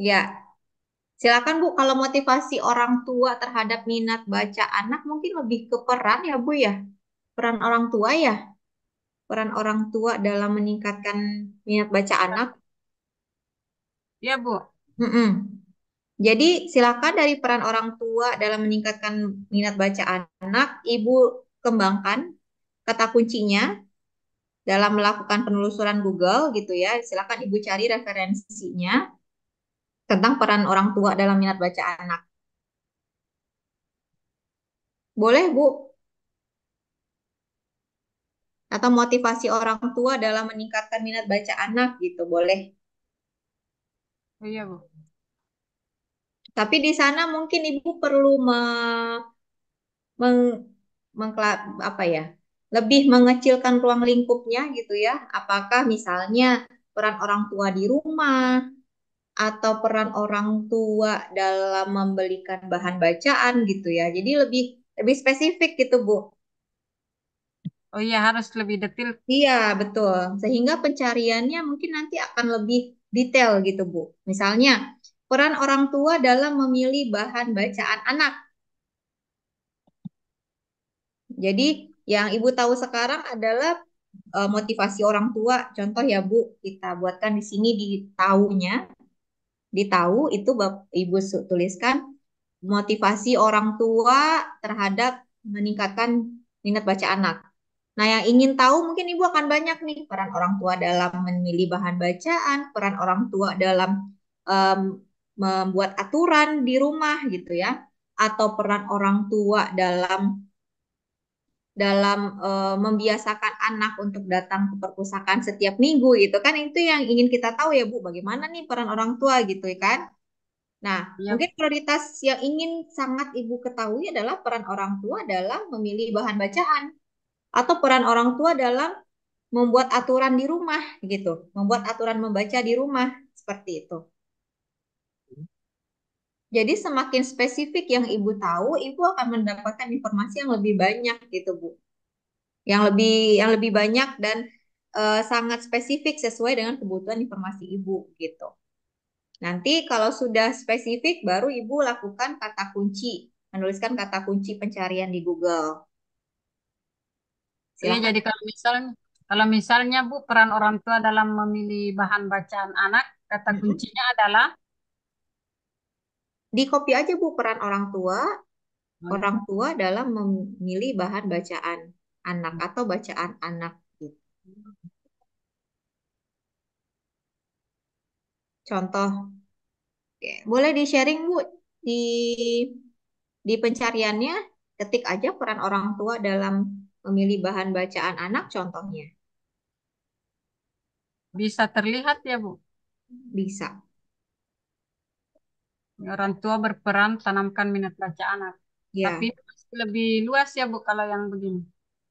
Ya, silakan Bu, kalau motivasi orang tua terhadap minat baca anak mungkin lebih ke peran ya Bu ya. Peran orang tua ya. Peran orang tua dalam meningkatkan minat baca anak. Ya Bu. Mm-mm. Jadi silakan dari peran orang tua dalam meningkatkan minat baca anak, Ibu kembangkan kata kuncinya dalam melakukan penelusuran Google gitu ya. Silakan Ibu cari referensinya tentang peran orang tua dalam minat baca anak. Boleh Bu? Atau motivasi orang tua dalam meningkatkan minat baca anak gitu, boleh. Iya Bu. Tapi di sana mungkin Ibu perlu meng, apa ya? Lebih mengecilkan ruang lingkupnya gitu ya. Apakah misalnya peran orang tua di rumah atau peran orang tua dalam membelikan bahan bacaan gitu ya. Jadi lebih lebih spesifik gitu, Bu. Oh iya, harus lebih detail. Iya, betul. Sehingga pencariannya mungkin nanti akan lebih detail gitu, Bu. Misalnya, peran orang tua dalam memilih bahan bacaan anak. Jadi, yang Ibu tahu sekarang adalah motivasi orang tua. Contoh ya, Bu, kita buatkan di sini di tahunya. Di tahu itu Ibu tuliskan motivasi orang tua terhadap meningkatkan minat baca anak. Nah, yang ingin tahu mungkin Ibu akan banyak nih peran orang tua dalam memilih bahan bacaan, peran orang tua dalam em, membuat aturan di rumah gitu ya, atau peran orang tua dalam membiasakan anak untuk datang ke perpustakaan setiap minggu gitu kan itu yang ingin kita tahu ya Bu, bagaimana nih peran orang tua gitu ya kan. Nah, Iya, mungkin prioritas yang ingin sangat Ibu ketahui adalah peran orang tua dalam memilih bahan bacaan atau peran orang tua dalam membuat aturan di rumah gitu, membuat aturan membaca di rumah seperti itu. Jadi semakin spesifik yang Ibu tahu, Ibu akan mendapatkan informasi yang lebih banyak gitu, Bu. Yang lebih banyak dan sangat spesifik sesuai dengan kebutuhan informasi Ibu gitu. Nanti kalau sudah spesifik baru Ibu lakukan kata kunci, menuliskan kata kunci pencarian di Google. iya, Silakan jadi kalau misalnya Bu, peran orang tua dalam memilih bahan bacaan anak, kata mm-mm. kuncinya adalah Di copy aja Bu peran oh iya. orang tua dalam memilih bahan bacaan anak atau bacaan anak gitu. Contoh, oke. Boleh di-sharing Bu di pencariannya, ketik aja peran orang tua dalam memilih bahan bacaan anak contohnya. Bisa terlihat ya Bu. Bisa. Orang tua berperan tanamkan minat baca anak. Tapi Ya, pasti lebih luas ya Bu kalau yang begini.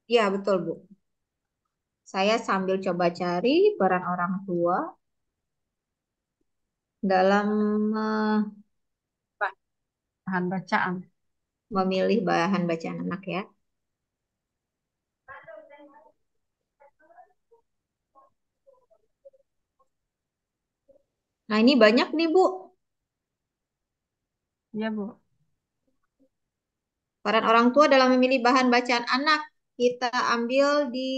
ya betul Bu. Saya sambil coba cari peran orang tua dalam Bahan bacaan. memilih bahan bacaan anak ya. Nah, ini banyak nih Bu. Iya Bu. Peran orang tua dalam memilih bahan bacaan anak. Kita ambil di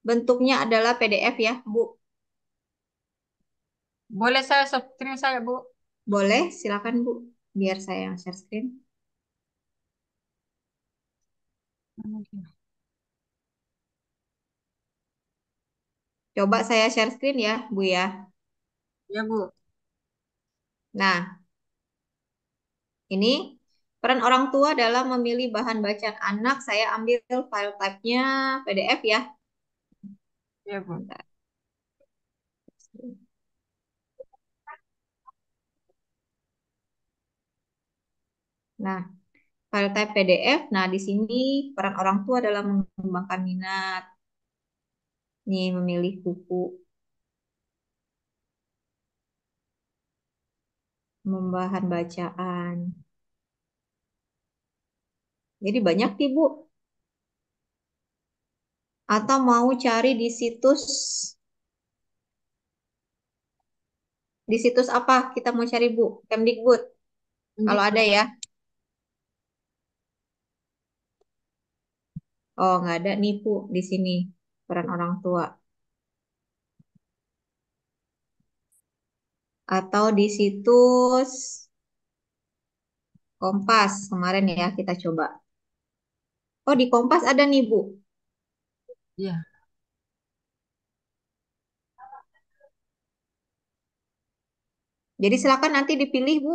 bentuknya adalah PDF ya, Bu. Boleh saya share screen saya Bu? Boleh, silakan Bu. Biar saya yang share screen. Coba saya share screen ya, Bu ya. Ya Bu. Nah, ini peran orang tua dalam memilih bahan bacaan anak. Saya ambil file type-nya PDF ya. Ya Bu. Bentar. Nah, file type PDF. Nah, di sini peran orang tua dalam mengembangkan minat. Nih, memilih buku, membahan bacaan. Jadi banyak nih, Bu. Atau mau cari di situs apa? Kita mau cari, Bu? Kemdikbud. Kalau ada ya. Oh, nggak ada nih, Bu, di sini. Peran orang tua. Atau di situs Kompas. Kemarin ya kita coba. Oh, di Kompas ada nih, Bu. Iya. Jadi silakan nanti dipilih, Bu.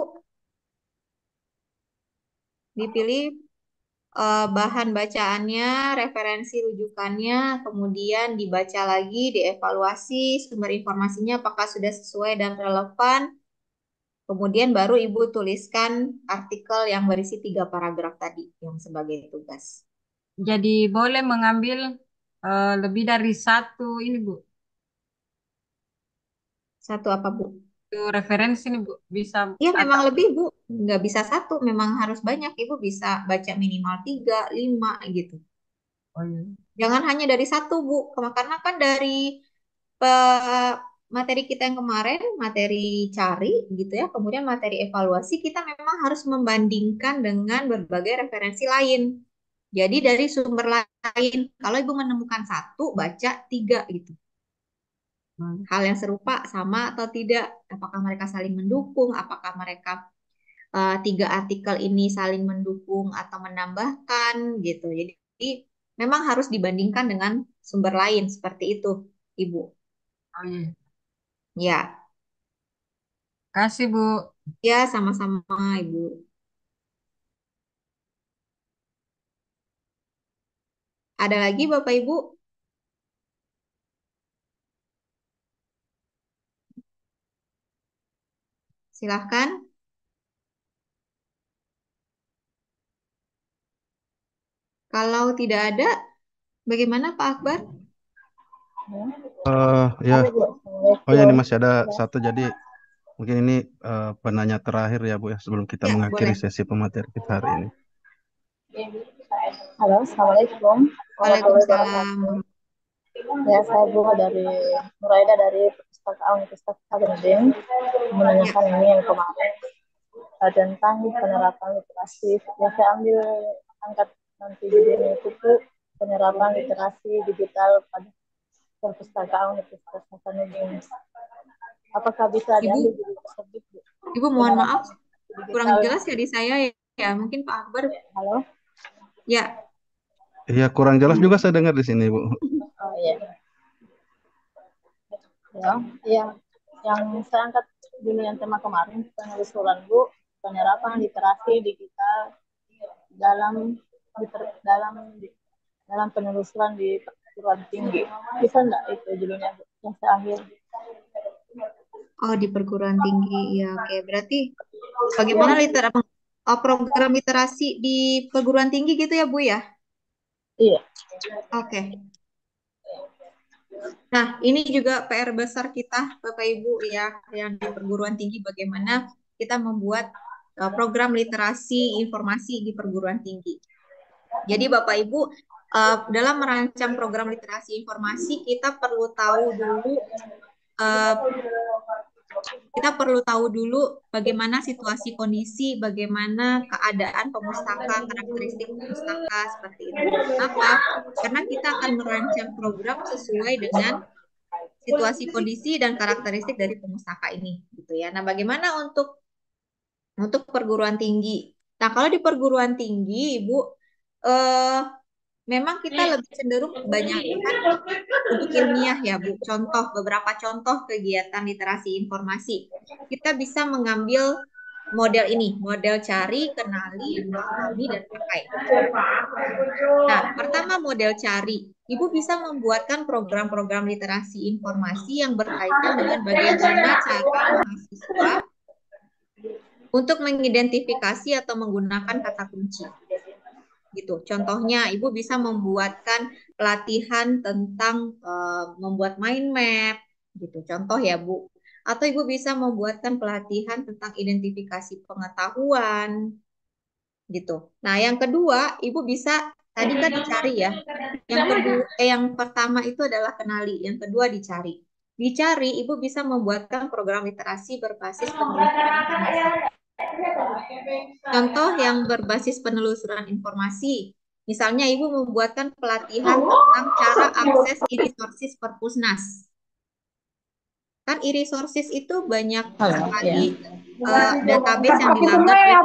Dipilih bahan bacaannya, referensi rujukannya, kemudian dibaca lagi, dievaluasi sumber informasinya apakah sudah sesuai dan relevan. Kemudian baru Ibu tuliskan artikel yang berisi 3 paragraf tadi yang sebagai tugas. Jadi boleh mengambil lebih dari satu ini, Bu. Satu apa, Bu? Itu referensi nih, Bu. Bisa Iya, memang atau lebih, Bu. Nggak bisa satu, memang harus banyak. Ibu bisa baca minimal 3, 5 gitu. oh, iya. Jangan hanya dari satu, Bu. Karena kan dari pe- materi kita yang kemarin, materi cari gitu ya, kemudian materi evaluasi, kita memang harus membandingkan dengan berbagai referensi lain. Jadi dari sumber lain, kalau Ibu menemukan satu, baca 3 gitu. Hal yang serupa sama atau tidak, apakah mereka saling mendukung, apakah mereka 3 artikel ini saling mendukung atau menambahkan gitu. Jadi memang harus dibandingkan dengan sumber lain seperti itu, Ibu. Oh, iya. Ya, Kasih, Bu. ya sama-sama, Ibu. Ada lagi Bapak Ibu? Silahkan. Kalau tidak ada, bagaimana Pak Akbar? Ya, oh ya, ini masih ada satu. Jadi mungkin ini penanya terakhir ya, Bu, ya, sebelum kita Ya, mengakhiri boleh. sesi pemateri kita hari ini. Halo, Assalamualaikum warahmatullahi Waalaikumsalam. wabarakatuh. Ya, saya Bunga dari Nuraida dari Perpustakaan Universitas Hasanuddin menanyakan ini yang kemarin tentang penerapan literasi. Ya, saya ambil angkat nanti judulnya itu tuh penerapan literasi digital pada Perpustakaan Universitas Hasanuddin. Apakah bisa diambil Ibu, judul tersebut, Bu? Ibu mohon maaf, Penerapan kurang digital. jelas ya di saya ya. Mungkin Pak Akbar, Halo? ya. Iya, kurang jelas juga saya dengar di sini, Bu. Oh iya. Ya, iya. Yang saya angkat dulu yang tema kemarin penelusuran Bu, penerapan literasi digital dalam dalam dalam penelusuran di perguruan tinggi. Bisa enggak itu judulnya Bu? Yang saya ambil. Oh, di perguruan tinggi. Ya, oke. Berarti bagaimana program literasi di perguruan tinggi gitu ya, Bu ya? Iya. Oke. Nah, ini juga PR besar kita, Bapak Ibu ya, yang di perguruan tinggi bagaimana kita membuat program literasi informasi di perguruan tinggi. Jadi Bapak Ibu, dalam merancang program literasi informasi kita perlu tahu dulu bagaimana situasi kondisi, bagaimana keadaan pemustaka, karakteristik pemustaka seperti itu. Kenapa? Karena kita akan merancang program sesuai dengan situasi kondisi dan karakteristik dari pemustaka ini, gitu ya. Nah, bagaimana untuk perguruan tinggi? Nah, kalau di perguruan tinggi, Ibu, eh, memang kita lebih cenderung kebanyakan untuk ilmiah ya, Bu. Beberapa contoh kegiatan literasi informasi. Kita bisa mengambil model ini, model cari, kenali, pahami, dan pakai. Nah, pertama model cari. Ibu bisa membuatkan program-program literasi informasi yang berkaitan dengan bagaimana cara mahasiswa untuk mengidentifikasi atau menggunakan kata kunci. Gitu. Contohnya, Ibu bisa membuatkan pelatihan tentang membuat mind map, gitu. Contoh ya, Bu. Atau Ibu bisa membuatkan pelatihan tentang identifikasi pengetahuan, gitu. Nah, yang kedua, Ibu bisa tadi kan dicari ya. Yang pertama itu adalah kenali, yang kedua dicari. Dicari, Ibu bisa membuatkan program literasi berbasis penelusuran informasi. Contoh yang berbasis penelusuran informasi, misalnya Ibu membuatkan pelatihan tentang cara akses e-resources Perpusnas. Kan e-resources itu banyak sekali database yang dilanggar oleh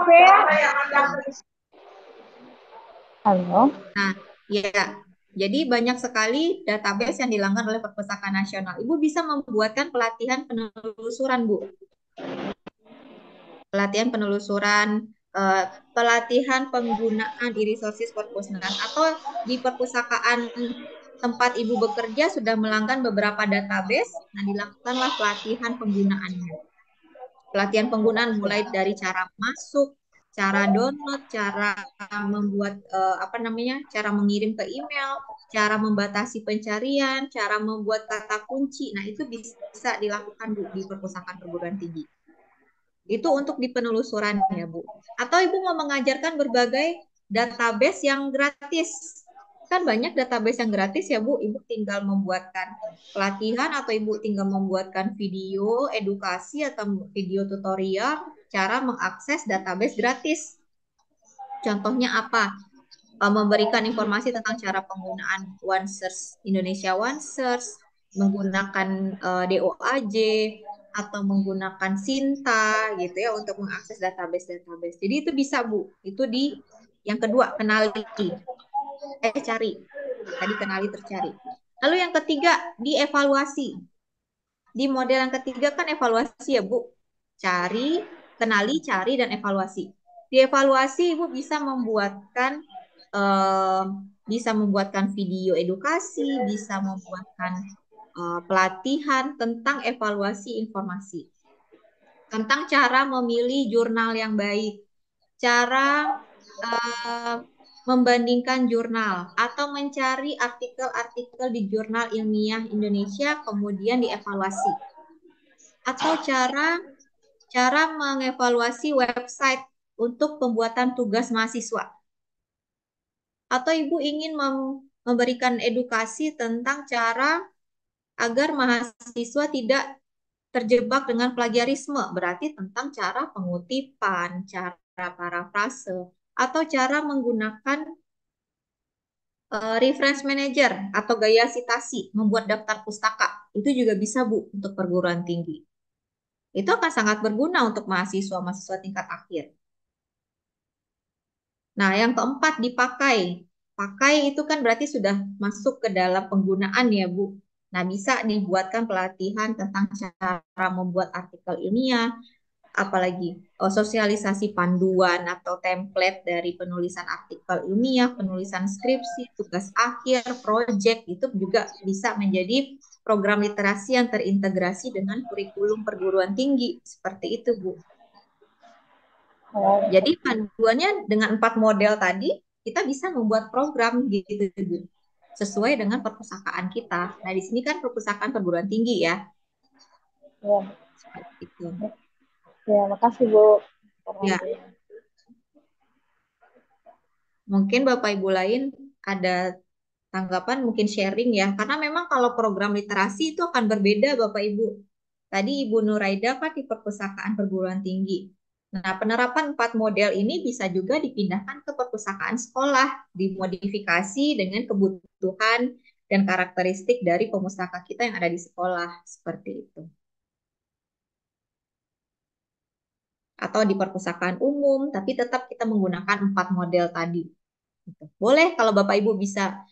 Halo. Nah, ya, jadi banyak sekali database yang dilanggar oleh Perpustakaan Nasional. Ibu bisa membuatkan pelatihan penelusuran, Bu. Pelatihan penelusuran, pelatihan penggunaan e-resources Perpusnas, atau di perpustakaan tempat Ibu bekerja sudah melanggar beberapa database, nah dilakukanlah pelatihan penggunaannya. Pelatihan penggunaan mulai dari cara masuk, cara download, cara membuat cara mengirim ke email, cara membatasi pencarian, cara membuat kata kunci. Nah, itu bisa dilakukan Bu di perpustakaan perguruan tinggi. Itu untuk di penelusuran ya, Bu. Atau Ibu mau mengajarkan berbagai database yang gratis. Kan banyak database yang gratis ya, Bu. Ibu tinggal membuatkan pelatihan atau Ibu tinggal membuatkan video edukasi atau video tutorial cara mengakses database gratis. Contohnya apa? Memberikan informasi tentang cara penggunaan OneSearch, Indonesia OneSearch, menggunakan DOAJ, atau menggunakan Sinta gitu ya untuk mengakses database-database. Jadi itu bisa, Bu. Itu di yang kedua, kenali. Cari. Tadi kenali tercari. Lalu yang ketiga, dievaluasi. Di model yang ketiga kan evaluasi ya, Bu. Cari, kenali, cari, dan evaluasi. Dievaluasi, Ibu bisa membuatkan video edukasi, bisa membuatkan pelatihan tentang evaluasi informasi. Tentang cara memilih jurnal yang baik, cara membandingkan jurnal, atau mencari artikel-artikel di jurnal ilmiah Indonesia kemudian dievaluasi. Atau cara mengevaluasi website untuk pembuatan tugas mahasiswa. Atau Ibu ingin memberikan edukasi tentang cara agar mahasiswa tidak terjebak dengan plagiarisme, berarti tentang cara pengutipan, cara parafrase, atau cara menggunakan reference manager atau gaya citasi, membuat daftar pustaka. Itu juga bisa, Bu, untuk perguruan tinggi. Itu akan sangat berguna untuk mahasiswa-mahasiswa tingkat akhir. Nah, yang keempat, dipakai. Pakai itu kan berarti sudah masuk ke dalam penggunaan ya, Bu. Nah, bisa dibuatkan pelatihan tentang cara membuat artikel ilmiah, apalagi sosialisasi panduan atau template dari penulisan artikel ilmiah, penulisan skripsi, tugas akhir, proyek, itu juga bisa menjadi program literasi yang terintegrasi dengan kurikulum perguruan tinggi. Seperti itu, Bu. Jadi panduannya dengan 4 model tadi, kita bisa membuat program gitu, Bu, sesuai dengan perpustakaan kita. Nah, di sini kan perpustakaan perguruan tinggi ya. Ya. Seperti itu. Ya, makasih Bu. Ya. Mungkin Bapak Ibu lain ada tanggapan, mungkin sharing ya. Karena memang kalau program literasi itu akan berbeda Bapak Ibu. Tadi Ibu Nuraida kan di perpustakaan perguruan tinggi. Nah, penerapan 4 model ini bisa juga dipindahkan ke perpustakaan sekolah, dimodifikasi dengan kebutuhan dan karakteristik dari pemustaka kita yang ada di sekolah, seperti itu. Atau di perpustakaan umum, tapi tetap kita menggunakan 4 model tadi. Boleh kalau Bapak Ibu bisa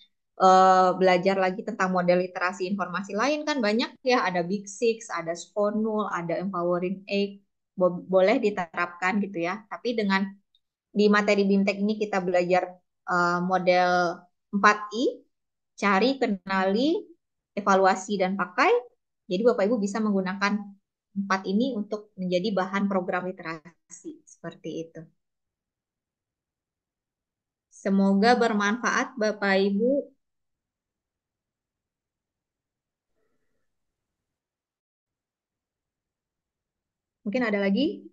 belajar lagi tentang model literasi informasi lain, kan banyak ya, ada Big Six, ada Sponul, ada Empowering 8, boleh diterapkan gitu ya. Tapi dengan di materi BIMTEK ini kita belajar model 4I, cari, kenali, evaluasi, dan pakai. Jadi Bapak Ibu bisa menggunakan 4 ini untuk menjadi bahan program literasi. Seperti itu. Semoga bermanfaat Bapak Ibu. Mungkin ada lagi?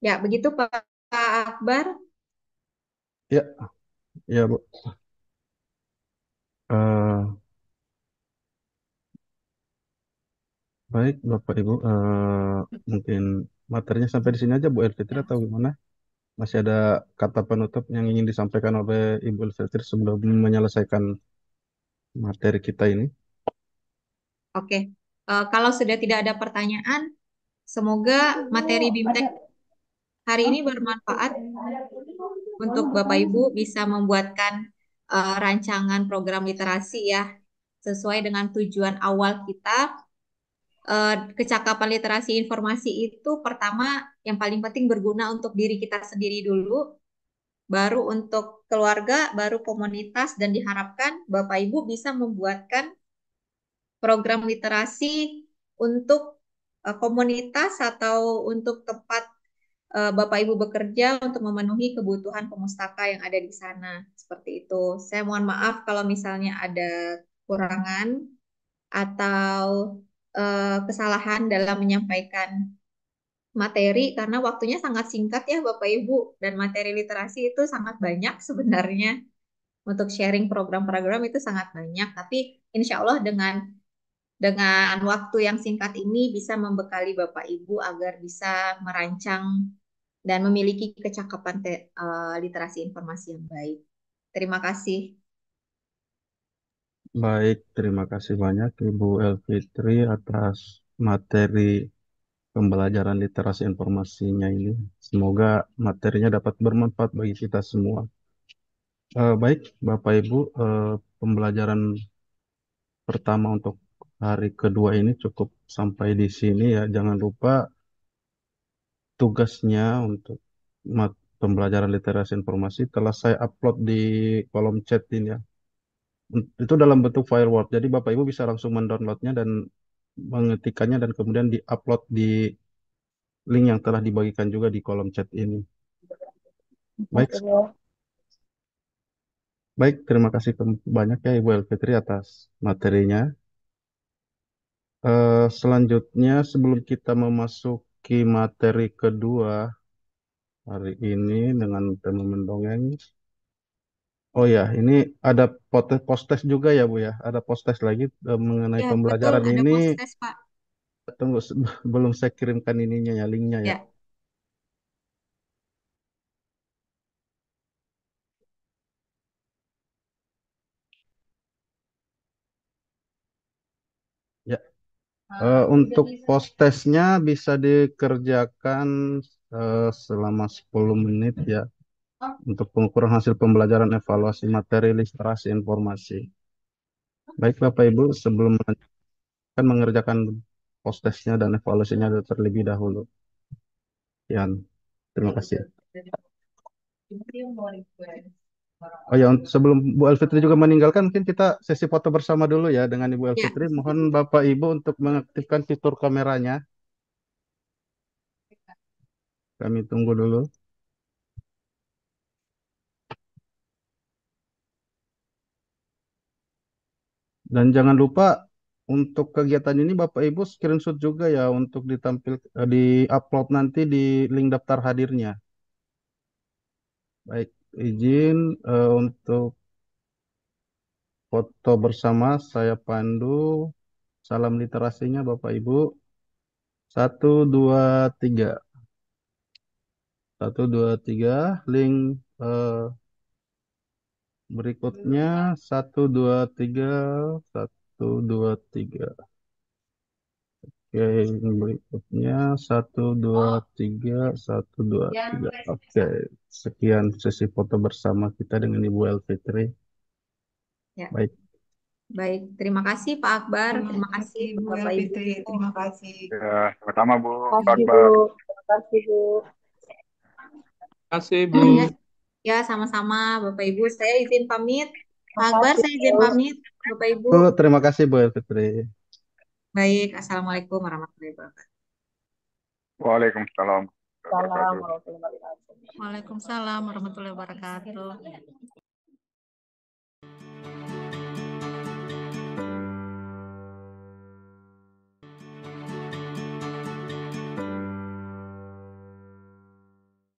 Ya, begitu Pak Akbar. Ya, ya Bu. Eh, baik Bapak Ibu, mungkin materinya sampai di sini aja Bu Elfitri atau gimana? Masih ada kata penutup yang ingin disampaikan oleh Ibu Elfitri sebelum menyelesaikan materi kita ini? Oke. Kalau sudah tidak ada pertanyaan, semoga materi BIMTEK hari ini bermanfaat untuk Bapak Ibu bisa membuatkan rancangan program literasi ya, sesuai dengan tujuan awal kita. Kecakapan literasi informasi itu pertama yang paling penting berguna untuk diri kita sendiri dulu, baru untuk keluarga, baru komunitas, dan diharapkan Bapak Ibu bisa membuatkan program literasi untuk komunitas atau untuk tempat Bapak Ibu bekerja untuk memenuhi kebutuhan pemustaka yang ada di sana. Seperti itu. Saya mohon maaf kalau misalnya ada kekurangan atau kesalahan dalam menyampaikan materi karena waktunya sangat singkat ya Bapak Ibu, dan materi literasi itu sangat banyak sebenarnya. Untuk sharing program-program itu sangat banyak, tapi insya Allah dengan waktu yang singkat ini bisa membekali Bapak Ibu agar bisa merancang dan memiliki kecakapan literasi informasi yang baik. Terima kasih. Baik, terima kasih banyak Ibu Elfitri atas materi pembelajaran literasi informasinya ini. Semoga materinya dapat bermanfaat bagi kita semua. Baik, Bapak Ibu, pembelajaran pertama untuk hari kedua ini cukup sampai di sini ya. Jangan lupa tugasnya untuk pembelajaran literasi informasi telah saya upload di kolom chat ini ya. Itu dalam bentuk file Word. Jadi Bapak Ibu bisa langsung mendownloadnya dan mengetikannya dan kemudian diupload di link yang telah dibagikan juga di kolom chat ini. Baik, Oke, Bu. baik, terima kasih banyak ya Ibu Elfitri atas materinya. Selanjutnya sebelum kita memasuki materi kedua hari ini dengan tema mendongeng. Oh ya, ini ada post-test juga ya Bu ya. Ada post-test lagi mengenai Ya, betul, pembelajaran ada ini. post-test, Pak. Tunggu, belum saya kirimkan ininya ya, linknya ya. Ya, Ya, untuk post-testnya bisa dikerjakan selama 10 menit ya. Untuk pengukuran hasil pembelajaran evaluasi materi literasi informasi. Baik Bapak Ibu, sebelum melanjutkan mengerjakan post-testnya dan evaluasinya terlebih dahulu. Sekian, terima kasih. Oh ya, sebelum Bu Elfitri juga meninggalkan, mungkin kita sesi foto bersama dulu ya dengan Ibu ya, Elfitri. Mohon Bapak Ibu untuk mengaktifkan fitur kameranya. Kami tunggu dulu. Dan jangan lupa untuk kegiatan ini Bapak Ibu screenshot juga ya untuk di-upload nanti di link daftar hadirnya. Baik, izin untuk foto bersama saya pandu. Salam literasinya Bapak Ibu. Satu, dua, tiga. Satu, dua, tiga. Link berikutnya. Satu, dua, tiga. Satu, dua, tiga. Oke, ini berikutnya. Satu, dua, tiga. Satu, dua, tiga. Oke, sekian sesi foto bersama kita dengan Ibu Elfitri. ya. Baik, Baik, terima kasih Pak Akbar, terima kasih Bu Bapak Ibu. Elfitri, terima kasih. Ya, pertama Bu Terima kasih, Bu. Akbar. Terima kasih, Bu. Kasih Bu. Ya, ya sama-sama Bapak Ibu. Saya izin pamit. Pak Terima Akbar, kasih, saya izin Bu. pamit. Bapak Ibu. terima kasih Bu Elfitri. Baik, Assalamualaikum warahmatullahi wabarakatuh. Waalaikumsalam Salam warahmatullahi wabarakatuh. warahmatullahi wabarakatuh. Waalaikumsalam warahmatullahi wabarakatuh.